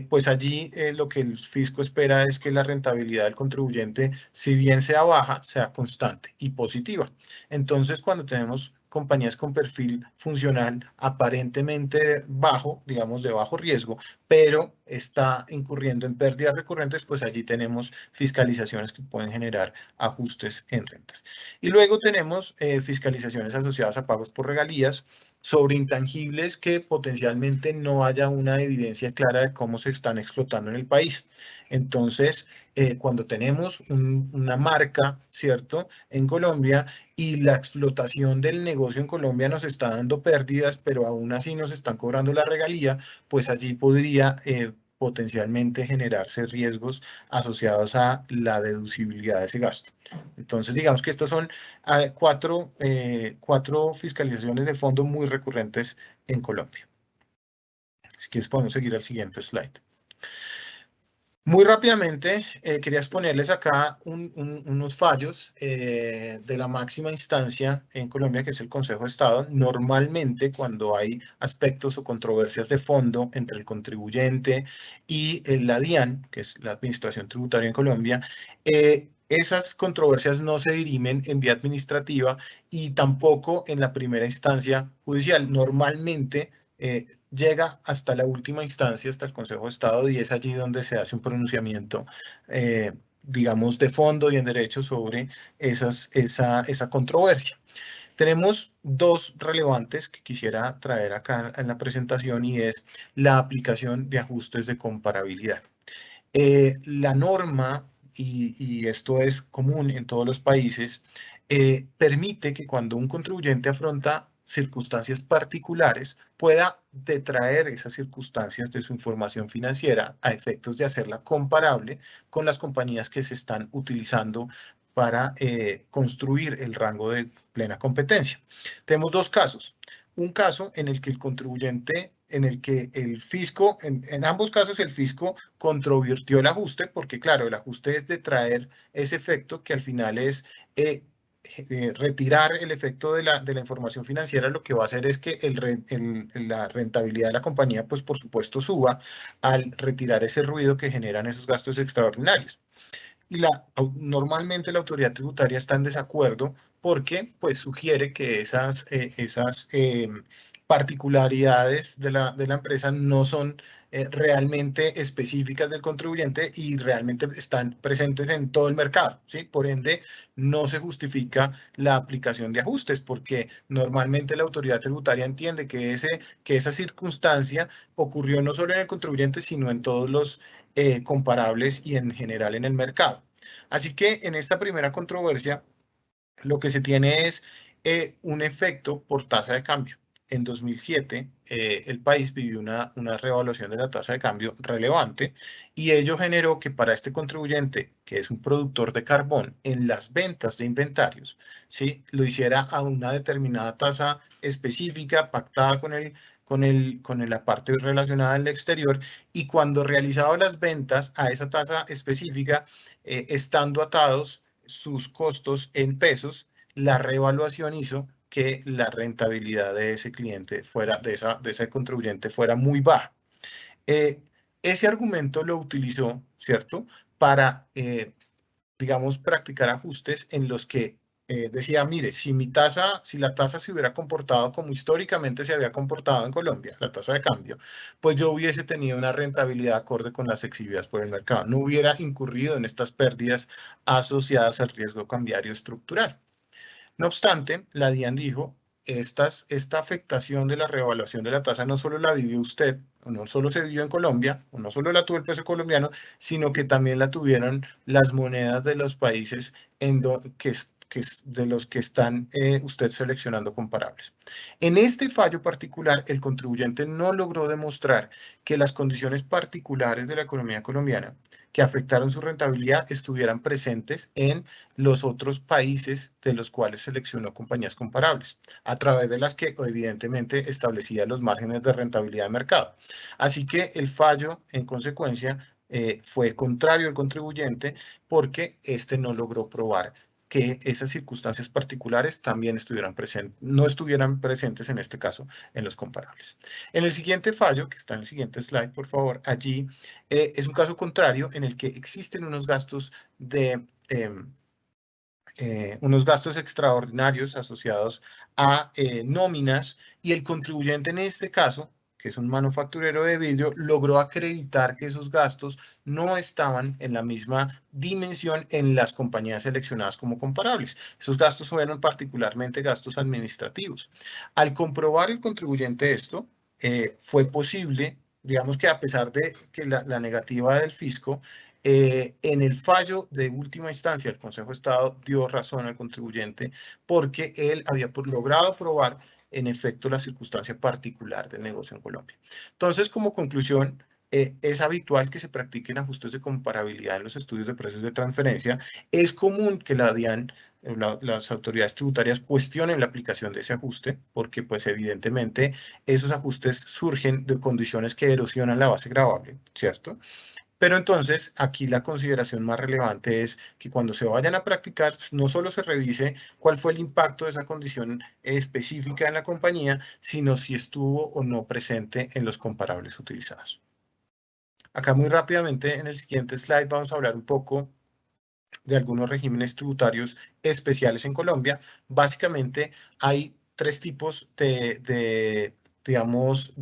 Pues allí lo que el fisco espera es que la rentabilidad del contribuyente, si bien sea baja, sea constante y positiva. Entonces, cuando tenemos compañías con perfil funcional aparentemente bajo, digamos de bajo riesgo, pero está incurriendo en pérdidas recurrentes, pues allí tenemos fiscalizaciones que pueden generar ajustes en rentas. Y luego tenemos fiscalizaciones asociadas a pagos por regalías sobre intangibles que potencialmente no haya una evidencia clara de cómo se están explotando en el país. Entonces, cuando tenemos una marca, ¿cierto?, en Colombia y la explotación del negocio en Colombia nos está dando pérdidas, pero aún así nos están cobrando la regalía, pues allí podría potencialmente generarse riesgos asociados a la deducibilidad de ese gasto. Entonces, digamos que estas son cuatro fiscalizaciones de fondo muy recurrentes en Colombia. Si quieres, podemos seguir al siguiente slide. Muy rápidamente, quería exponerles acá unos fallos de la máxima instancia en Colombia, que es el Consejo de Estado. Normalmente, cuando hay aspectos o controversias de fondo entre el contribuyente y la DIAN, que es la Administración Tributaria en Colombia, esas controversias no se dirimen en vía administrativa y tampoco en la primera instancia judicial. Normalmente llega hasta la última instancia, hasta el Consejo de Estado, y es allí donde se hace un pronunciamiento, digamos, de fondo y en derecho sobre esa controversia. Tenemos dos relevantes que quisiera traer acá en la presentación y es la aplicación de ajustes de comparabilidad. La norma, y esto es común en todos los países, permite que cuando un contribuyente afronta circunstancias particulares, pueda detraer esas circunstancias de su información financiera a efectos de hacerla comparable con las compañías que se están utilizando para construir el rango de plena competencia. Tenemos dos casos. Un caso en el que el contribuyente, en el que el fisco, en ambos casos el fisco controvirtió el ajuste, porque claro, el ajuste es detraer ese efecto que al final es retirar el efecto de la información financiera, lo que va a hacer es que la rentabilidad de la compañía, pues por supuesto, suba al retirar ese ruido que generan esos gastos extraordinarios. Y normalmente la autoridad tributaria está en desacuerdo porque pues, sugiere que esas particularidades de la empresa no son realmente específicas del contribuyente y realmente están presentes en todo el mercado, ¿sí? Por ende, no se justifica la aplicación de ajustes porque normalmente la autoridad tributaria entiende que esa circunstancia ocurrió no solo en el contribuyente, sino en todos los comparables y en general en el mercado. Así que en esta primera controversia, lo que se tiene es un efecto por tasa de cambio. En 2007, el país vivió una revaluación de la tasa de cambio relevante y ello generó que para este contribuyente, que es un productor de carbón, en las ventas de inventarios, ¿sí? Lo hiciera a una determinada tasa específica pactada con la parte relacionada al exterior, y cuando realizaba las ventas a esa tasa específica, estando atados sus costos en pesos, la revaluación hizo que la rentabilidad de ese cliente de ese contribuyente fuera muy baja. Ese argumento lo utilizó, ¿cierto?, para, digamos, practicar ajustes en los que decía, mire, si la tasa se hubiera comportado como históricamente se había comportado en Colombia, la tasa de cambio, pues yo hubiese tenido una rentabilidad acorde con las exhibidas por el mercado. No hubiera incurrido en estas pérdidas asociadas al riesgo cambiario estructural. No obstante, la DIAN dijo, esta afectación de la revaluación de la tasa no solo la vivió usted, no solo se vivió en Colombia, o no solo la tuvo el peso colombiano, sino que también la tuvieron las monedas de los países de los que están usted seleccionando comparables. En este fallo particular, el contribuyente no logró demostrar que las condiciones particulares de la economía colombiana que afectaron su rentabilidad estuvieran presentes en los otros países de los cuales seleccionó compañías comparables, a través de las que evidentemente establecía los márgenes de rentabilidad de mercado. Así que el fallo, en consecuencia, fue contrario al contribuyente porque éste no logró probar que esas circunstancias particulares también no estuvieran presentes en este caso en los comparables. En el siguiente fallo, que está en el siguiente slide, por favor, allí es un caso contrario en el que existen unos gastos unos gastos extraordinarios asociados a nóminas, y el contribuyente en este caso, que es un manufacturero de vidrio, logró acreditar que esos gastos no estaban en la misma dimensión en las compañías seleccionadas como comparables. Esos gastos fueron particularmente gastos administrativos. Al comprobar el contribuyente esto, fue posible, digamos que a pesar de que la negativa del fisco, en el fallo de última instancia, el Consejo de Estado dio razón al contribuyente porque él había logrado probar en efecto la circunstancia particular del negocio en Colombia. Entonces, como conclusión, es habitual que se practiquen ajustes de comparabilidad en los estudios de precios de transferencia. Es común que la DIAN, las autoridades tributarias, cuestionen la aplicación de ese ajuste porque, pues, evidentemente, esos ajustes surgen de condiciones que erosionan la base gravable, ¿cierto? Pero entonces, aquí la consideración más relevante es que cuando se vayan a practicar, no solo se revise cuál fue el impacto de esa condición específica en la compañía, sino si estuvo o no presente en los comparables utilizados. Acá muy rápidamente, en el siguiente slide, vamos a hablar un poco de algunos regímenes tributarios especiales en Colombia. Básicamente, hay tres tipos digamos,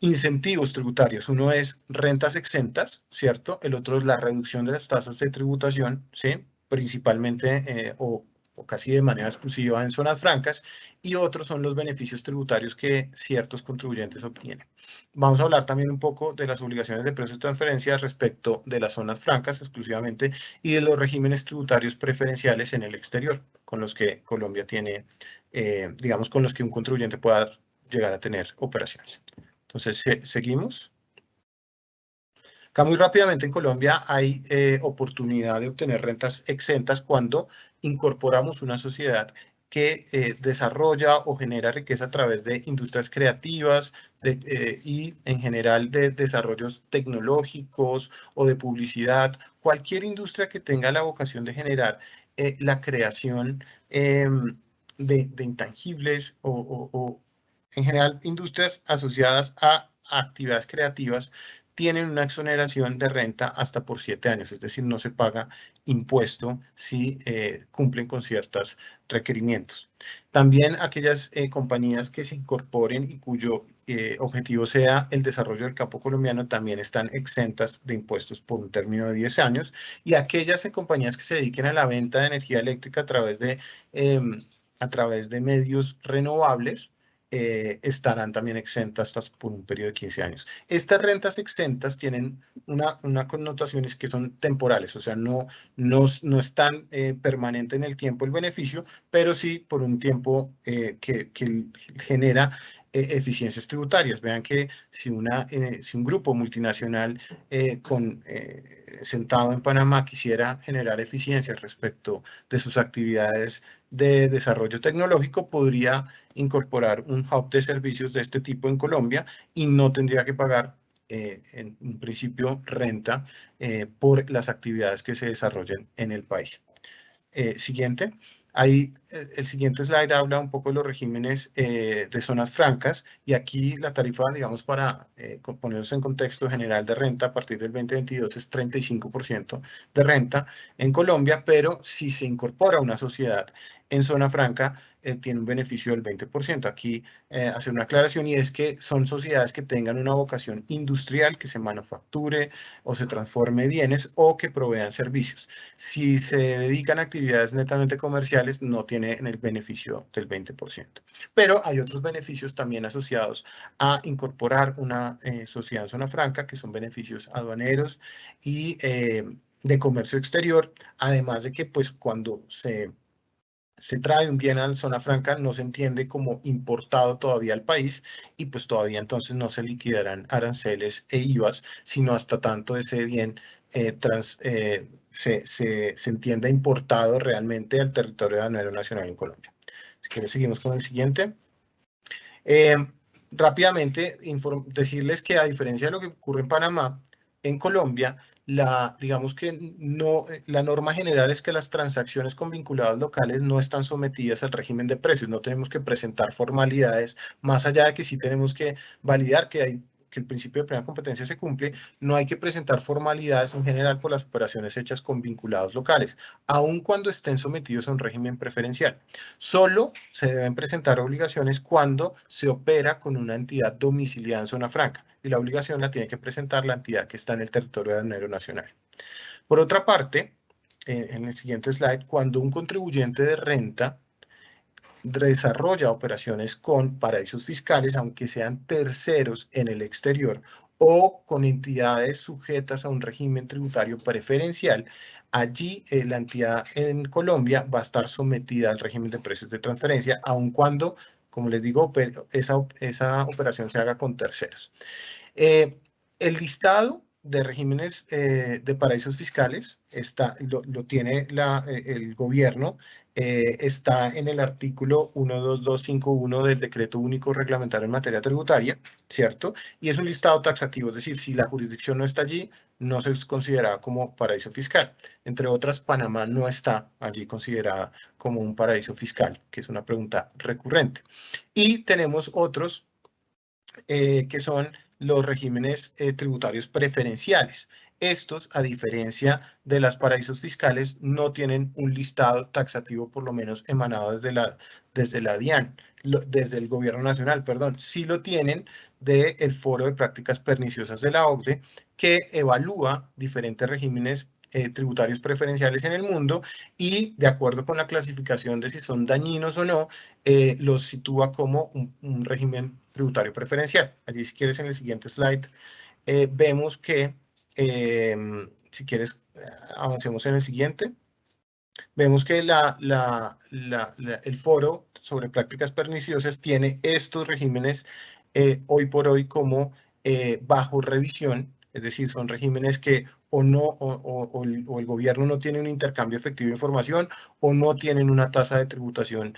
incentivos tributarios. Uno es rentas exentas, ¿cierto? El otro es la reducción de las tasas de tributación, ¿sí? Principalmente o casi de manera exclusiva en zonas francas, y otros son los beneficios tributarios que ciertos contribuyentes obtienen. Vamos a hablar también un poco de las obligaciones de precios de transferencia respecto de las zonas francas exclusivamente y de los regímenes tributarios preferenciales en el exterior, con los que Colombia tiene, digamos, con los que un contribuyente pueda llegar a tener operaciones. Entonces, seguimos. Acá muy rápidamente en Colombia hay oportunidad de obtener rentas exentas cuando incorporamos una sociedad que desarrolla o genera riqueza a través de industrias creativas y en general de desarrollos tecnológicos o de publicidad. Cualquier industria que tenga la vocación de generar la creación de intangibles o en general industrias asociadas a actividades creativas tienen una exoneración de renta hasta por 7 años, es decir, no se paga impuesto si cumplen con ciertos requerimientos. También aquellas compañías que se incorporen y cuyo objetivo sea el desarrollo del campo colombiano también están exentas de impuestos por un término de 10 años, y aquellas compañías que se dediquen a la venta de energía eléctrica a través de medios renovables estarán también exentas hasta por un periodo de 15 años. Estas rentas exentas tienen una connotación que son temporales, o sea, no están permanente en el tiempo el beneficio, pero sí por un tiempo que genera eficiencias tributarias. Vean que si un grupo multinacional sentado en Panamá quisiera generar eficiencias respecto de sus actividades de desarrollo tecnológico, podría incorporar un hub de servicios de este tipo en Colombia y no tendría que pagar en un principio renta por las actividades que se desarrollen en el país. Siguiente. Ahí el siguiente slide habla un poco de los regímenes de zonas francas, y aquí la tarifa, digamos, para ponernos en contexto general de renta a partir del 2022 es 35% de renta en Colombia, pero si se incorpora una sociedad en zona franca, tiene un beneficio del 20%. Aquí hacer una aclaración, y es que son sociedades que tengan una vocación industrial, que se manufacture o se transforme bienes o que provean servicios. Si se dedican a actividades netamente comerciales, no tienen el beneficio del 20%. Pero hay otros beneficios también asociados a incorporar una sociedad en zona franca, que son beneficios aduaneros y de comercio exterior, además de que pues cuando se trae un bien a la zona franca, no se entiende como importado todavía al país, y pues todavía entonces no se liquidarán aranceles e IVAs, sino hasta tanto ese bien se entienda importado realmente al territorio aduanero nacional en Colombia. Si quieres, seguimos con el siguiente. Rápidamente, decirles que a diferencia de lo que ocurre en Panamá, en Colombia, digamos que no, la norma general es que las transacciones con vinculados locales no están sometidas al régimen de precios, no tenemos que presentar formalidades, más allá de que sí tenemos que validar que el principio de plena competencia se cumple. No hay que presentar formalidades en general por las operaciones hechas con vinculados locales, aun cuando estén sometidos a un régimen preferencial. Solo se deben presentar obligaciones cuando se opera con una entidad domiciliada en zona franca, y la obligación la tiene que presentar la entidad que está en el territorio aduanero nacional. Por otra parte, en el siguiente slide, cuando un contribuyente de renta desarrolla operaciones con paraísos fiscales, aunque sean terceros en el exterior o con entidades sujetas a un régimen tributario preferencial, allí la entidad en Colombia va a estar sometida al régimen de precios de transferencia, aun cuando, como les digo, esa operación se haga con terceros. El listado de regímenes de paraísos fiscales lo tiene el gobierno, está en el artículo 12251 del Decreto Único Reglamentario en Materia Tributaria, ¿cierto? Y es un listado taxativo, es decir, si la jurisdicción no está allí, no se considera como paraíso fiscal. Entre otras, Panamá no está allí considerada como un paraíso fiscal, que es una pregunta recurrente. Y tenemos otros que son los regímenes tributarios preferenciales. Estos, a diferencia de los paraísos fiscales, no tienen un listado taxativo, por lo menos emanado desde la DIAN, desde el gobierno nacional, perdón. Sí lo tienen del Foro de Prácticas Perniciosas de la OCDE, que evalúa diferentes regímenes tributarios preferenciales en el mundo, y de acuerdo con la clasificación de si son dañinos o no, los sitúa como un régimen tributario preferencial. Allí, si quieres, en el siguiente slide, vemos que, si quieres, avancemos en el siguiente. Vemos que el Foro sobre Prácticas Perniciosas tiene estos regímenes hoy por hoy como bajo revisión, es decir, son regímenes que o el gobierno no tiene un intercambio efectivo de información, o no tienen una tasa de tributación,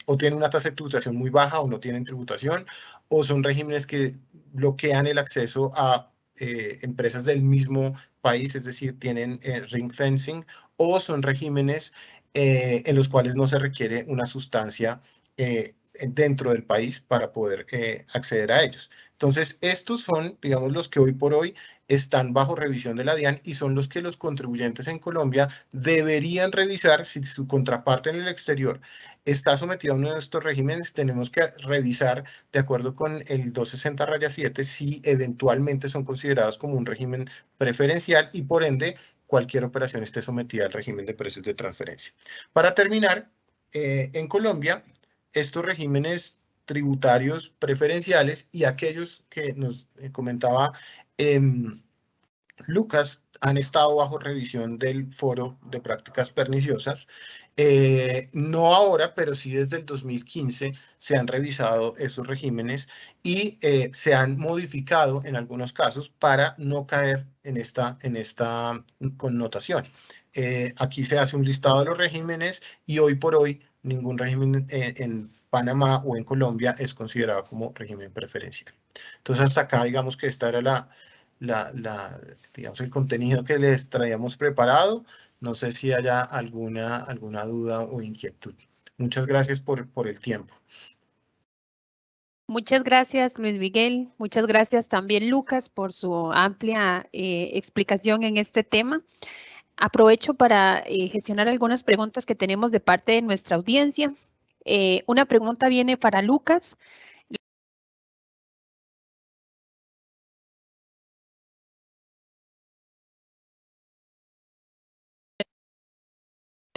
o tienen una tasa de tributación muy baja, o no tienen tributación, o son regímenes que bloquean el acceso a empresas del mismo país, es decir, tienen ring fencing, o son regímenes en los cuales no se requiere una sustancia dentro del país para poder acceder a ellos. Entonces, estos son, digamos, los que hoy por hoy están bajo revisión de la DIAN y son los que los contribuyentes en Colombia deberían revisar. Si su contraparte en el exterior está sometida a uno de estos regímenes, tenemos que revisar, de acuerdo con el 260-7, si eventualmente son considerados como un régimen preferencial y, por ende, cualquier operación esté sometida al régimen de precios de transferencia. Para terminar, en Colombia, estos regímenes tributarios preferenciales y aquellos que nos comentaba Lucas han estado bajo revisión del Foro de Prácticas Perniciosas. No ahora, pero sí desde el 2015 se han revisado esos regímenes y se han modificado en algunos casos para no caer en esta connotación. Aquí se hace un listado de los regímenes y hoy por hoy ningún régimen en Panamá o en Colombia es considerado como régimen preferencial. Entonces hasta acá digamos que esta era digamos, el contenido que les traíamos preparado. No sé si haya alguna duda o inquietud. Muchas gracias por el tiempo. Muchas gracias, Luis Miguel. Muchas gracias también, Lucas, por su amplia explicación en este tema. Aprovecho para gestionar algunas preguntas que tenemos de parte de nuestra audiencia. Una pregunta viene para Lucas.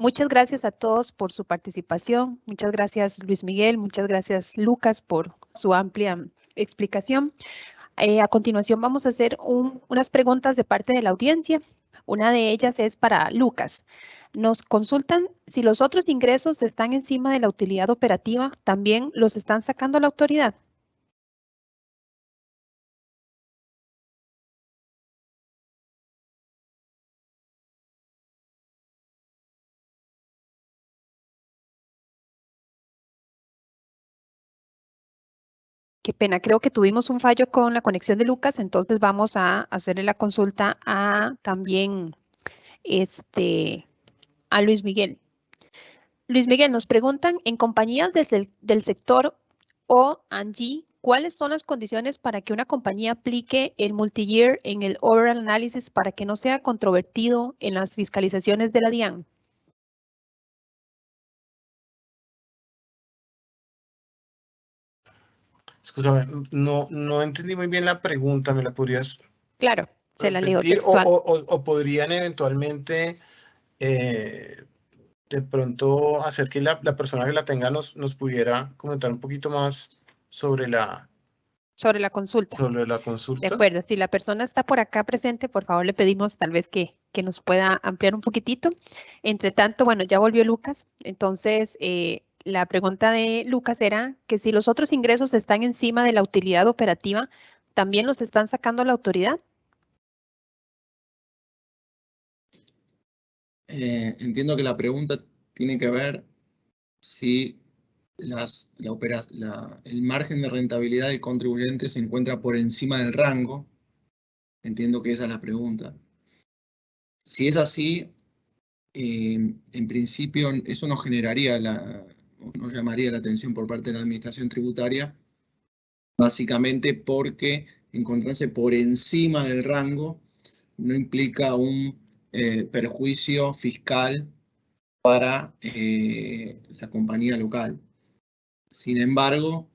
Muchas gracias a todos por su participación. Muchas gracias, Luis Miguel. Muchas gracias, Lucas, por su amplia explicación. A continuación vamos a hacer unas preguntas de parte de la audiencia. Una de ellas es para Lucas. Nos consultan si los otros ingresos están encima de la utilidad operativa, ¿también los están sacando a la autoridad? Qué pena, creo que tuvimos un fallo con la conexión de Lucas, entonces vamos a hacerle la consulta a también a Luis Miguel. Luis Miguel, nos preguntan, en compañías del sector O&G, ¿cuáles son las condiciones para que una compañía aplique el multi-year en el overall analysis para que no sea controvertido en las fiscalizaciones de la DIAN? Escúchame, no entendí muy bien la pregunta, ¿me la podrías Claro, se la leo repetir? textual. O podrían eventualmente de pronto hacer que la persona que la tenga nos pudiera comentar un poquito más sobre la consulta. Sobre la consulta. De acuerdo, si la persona está por acá presente, por favor le pedimos tal vez que nos pueda ampliar un poquitito. Entre tanto, bueno, ya volvió Lucas, entonces la pregunta de Lucas era que si los otros ingresos están encima de la utilidad operativa, ¿también los están sacando a la autoridad? Entiendo que la pregunta tiene que ver si el margen de rentabilidad del contribuyente se encuentra por encima del rango. Entiendo que esa es la pregunta. Si es así, en principio eso no generaría no llamaría la atención por parte de la Administración Tributaria, básicamente porque encontrarse por encima del rango no implica un perjuicio fiscal para la compañía local. Sin embargo,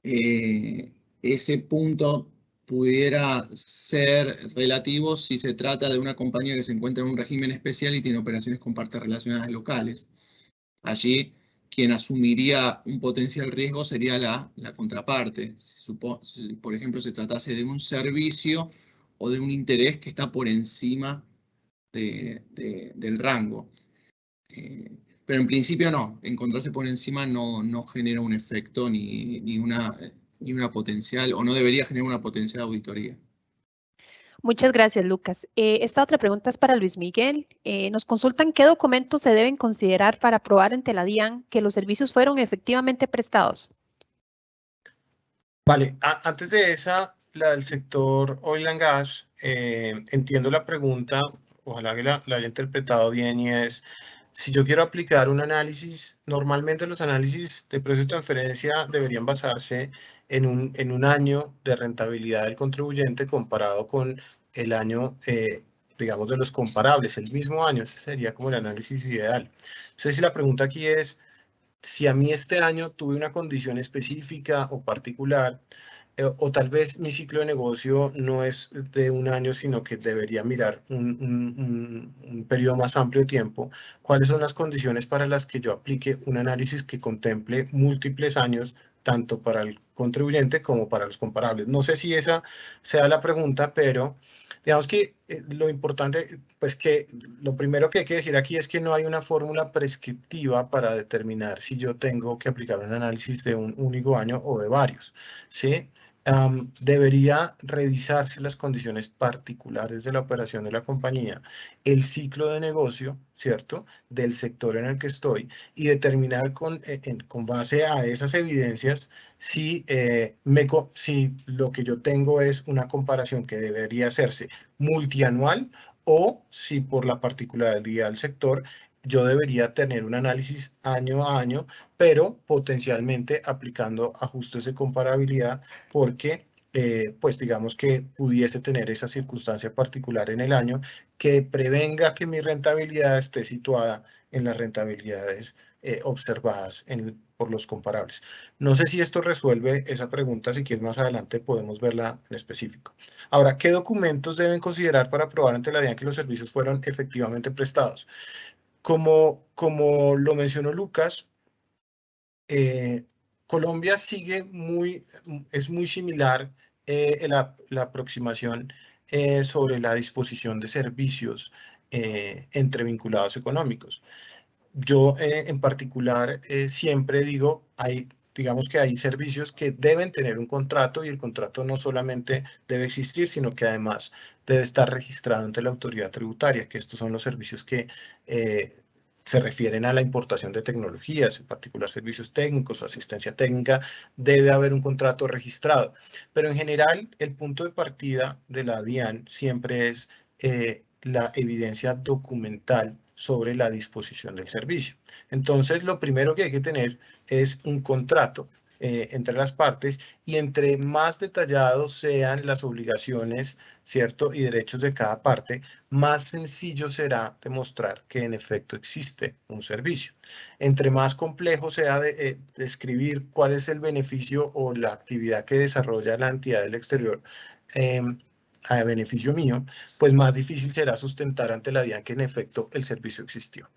ese punto pudiera ser relativo si se trata de una compañía que se encuentra en un régimen especial y tiene operaciones con partes relacionadas locales. Allí, quien asumiría un potencial riesgo sería la contraparte. Si, por ejemplo, se tratase de un servicio o de un interés que está por encima del rango. Pero en principio no, encontrarse por encima no genera un efecto ni una potencial, o no debería generar una potencial auditoría. Muchas gracias, Lucas. Esta otra pregunta es para Luis Miguel. Nos consultan qué documentos se deben considerar para probar ante la DIAN que los servicios fueron efectivamente prestados. Vale, antes de esa la del sector oil and gas, entiendo la pregunta, ojalá que la haya interpretado bien, y es, si yo quiero aplicar un análisis, normalmente los análisis de precio de transferencia deberían basarse en un año de rentabilidad del contribuyente comparado con el año, digamos, de los comparables, el mismo año. Ese sería como el análisis ideal. Entonces, si la pregunta aquí es, si a mí este año tuve una condición específica o particular, o tal vez mi ciclo de negocio no es de un año, sino que debería mirar un periodo más amplio de tiempo, ¿cuáles son las condiciones para las que yo aplique un análisis que contemple múltiples años, tanto para el contribuyente como para los comparables? No sé si esa sea la pregunta, pero digamos que lo importante, pues que lo primero que hay que decir aquí es que no hay una fórmula prescriptiva para determinar si yo tengo que aplicar un análisis de un único año o de varios, ¿sí? Debería revisarse las condiciones particulares de la operación de la compañía, el ciclo de negocio, ¿cierto?, del sector en el que estoy, y determinar con base a esas evidencias si lo que yo tengo es una comparación que debería hacerse multianual, o si por la particularidad del sector yo debería tener un análisis año a año, pero potencialmente aplicando ajustes de comparabilidad, porque pues digamos que pudiese tener esa circunstancia particular en el año que prevenga que mi rentabilidad esté situada en las rentabilidades observadas por los comparables. No sé si esto resuelve esa pregunta, si quieres más adelante podemos verla en específico. Ahora, ¿qué documentos deben considerar para probar ante la DIAN que los servicios fueron efectivamente prestados? Como lo mencionó Lucas, Colombia es muy similar la aproximación sobre la disposición de servicios entre vinculados económicos. Yo en particular siempre digo, digamos que hay servicios que deben tener un contrato, y el contrato no solamente debe existir, sino que además debe estar registrado ante la autoridad tributaria, que estos son los servicios que se refieren a la importación de tecnologías, en particular servicios técnicos o asistencia técnica. Debe haber un contrato registrado. Pero en general, el punto de partida de la DIAN siempre es la evidencia documental sobre la disposición del servicio. Entonces, lo primero que hay que tener es un contrato entre las partes, y entre más detallados sean las obligaciones, ¿cierto?, y derechos de cada parte, más sencillo será demostrar que en efecto existe un servicio. Entre más complejo sea describir cuál es el beneficio o la actividad que desarrolla la entidad del exterior a beneficio mío, pues más difícil será sustentar ante la DIAN que en efecto el servicio existió.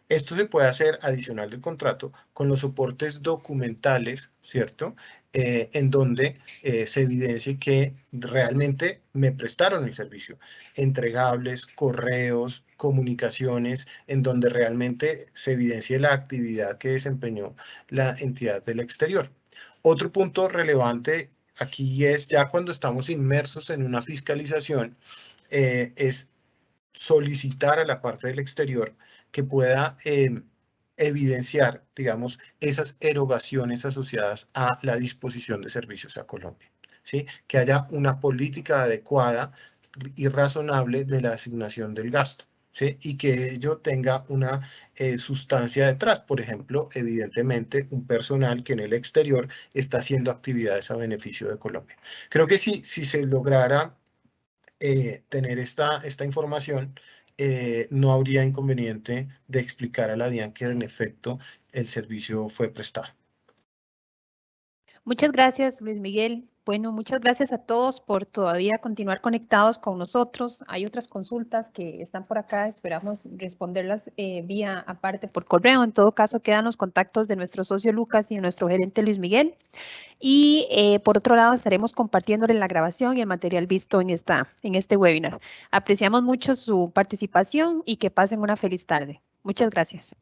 Esto se puede hacer adicional del contrato con los soportes documentales, ¿cierto?, en donde se evidencie que realmente me prestaron el servicio. Entregables, correos, comunicaciones, en donde realmente se evidencie la actividad que desempeñó la entidad del exterior. Otro punto relevante aquí es, ya cuando estamos inmersos en una fiscalización, es solicitar a la parte del exterior que pueda evidenciar, digamos, esas erogaciones asociadas a la disposición de servicios a Colombia, ¿sí? Que haya una política adecuada y razonable de la asignación del gasto, ¿sí? Y que ello tenga una sustancia detrás. Por ejemplo, evidentemente, un personal que en el exterior está haciendo actividades a beneficio de Colombia. Creo que si se lograra tener esta información, no habría inconveniente de explicar a la DIAN que en efecto el servicio fue prestado. Muchas gracias, Luis Miguel. Bueno, muchas gracias a todos por todavía continuar conectados con nosotros. Hay otras consultas que están por acá, esperamos responderlas vía aparte por correo. En todo caso, quedan los contactos de nuestro socio Lucas y de nuestro gerente Luis Miguel. Y por otro lado, estaremos compartiéndole la grabación y el material visto en este webinar. Apreciamos mucho su participación y que pasen una feliz tarde. Muchas gracias.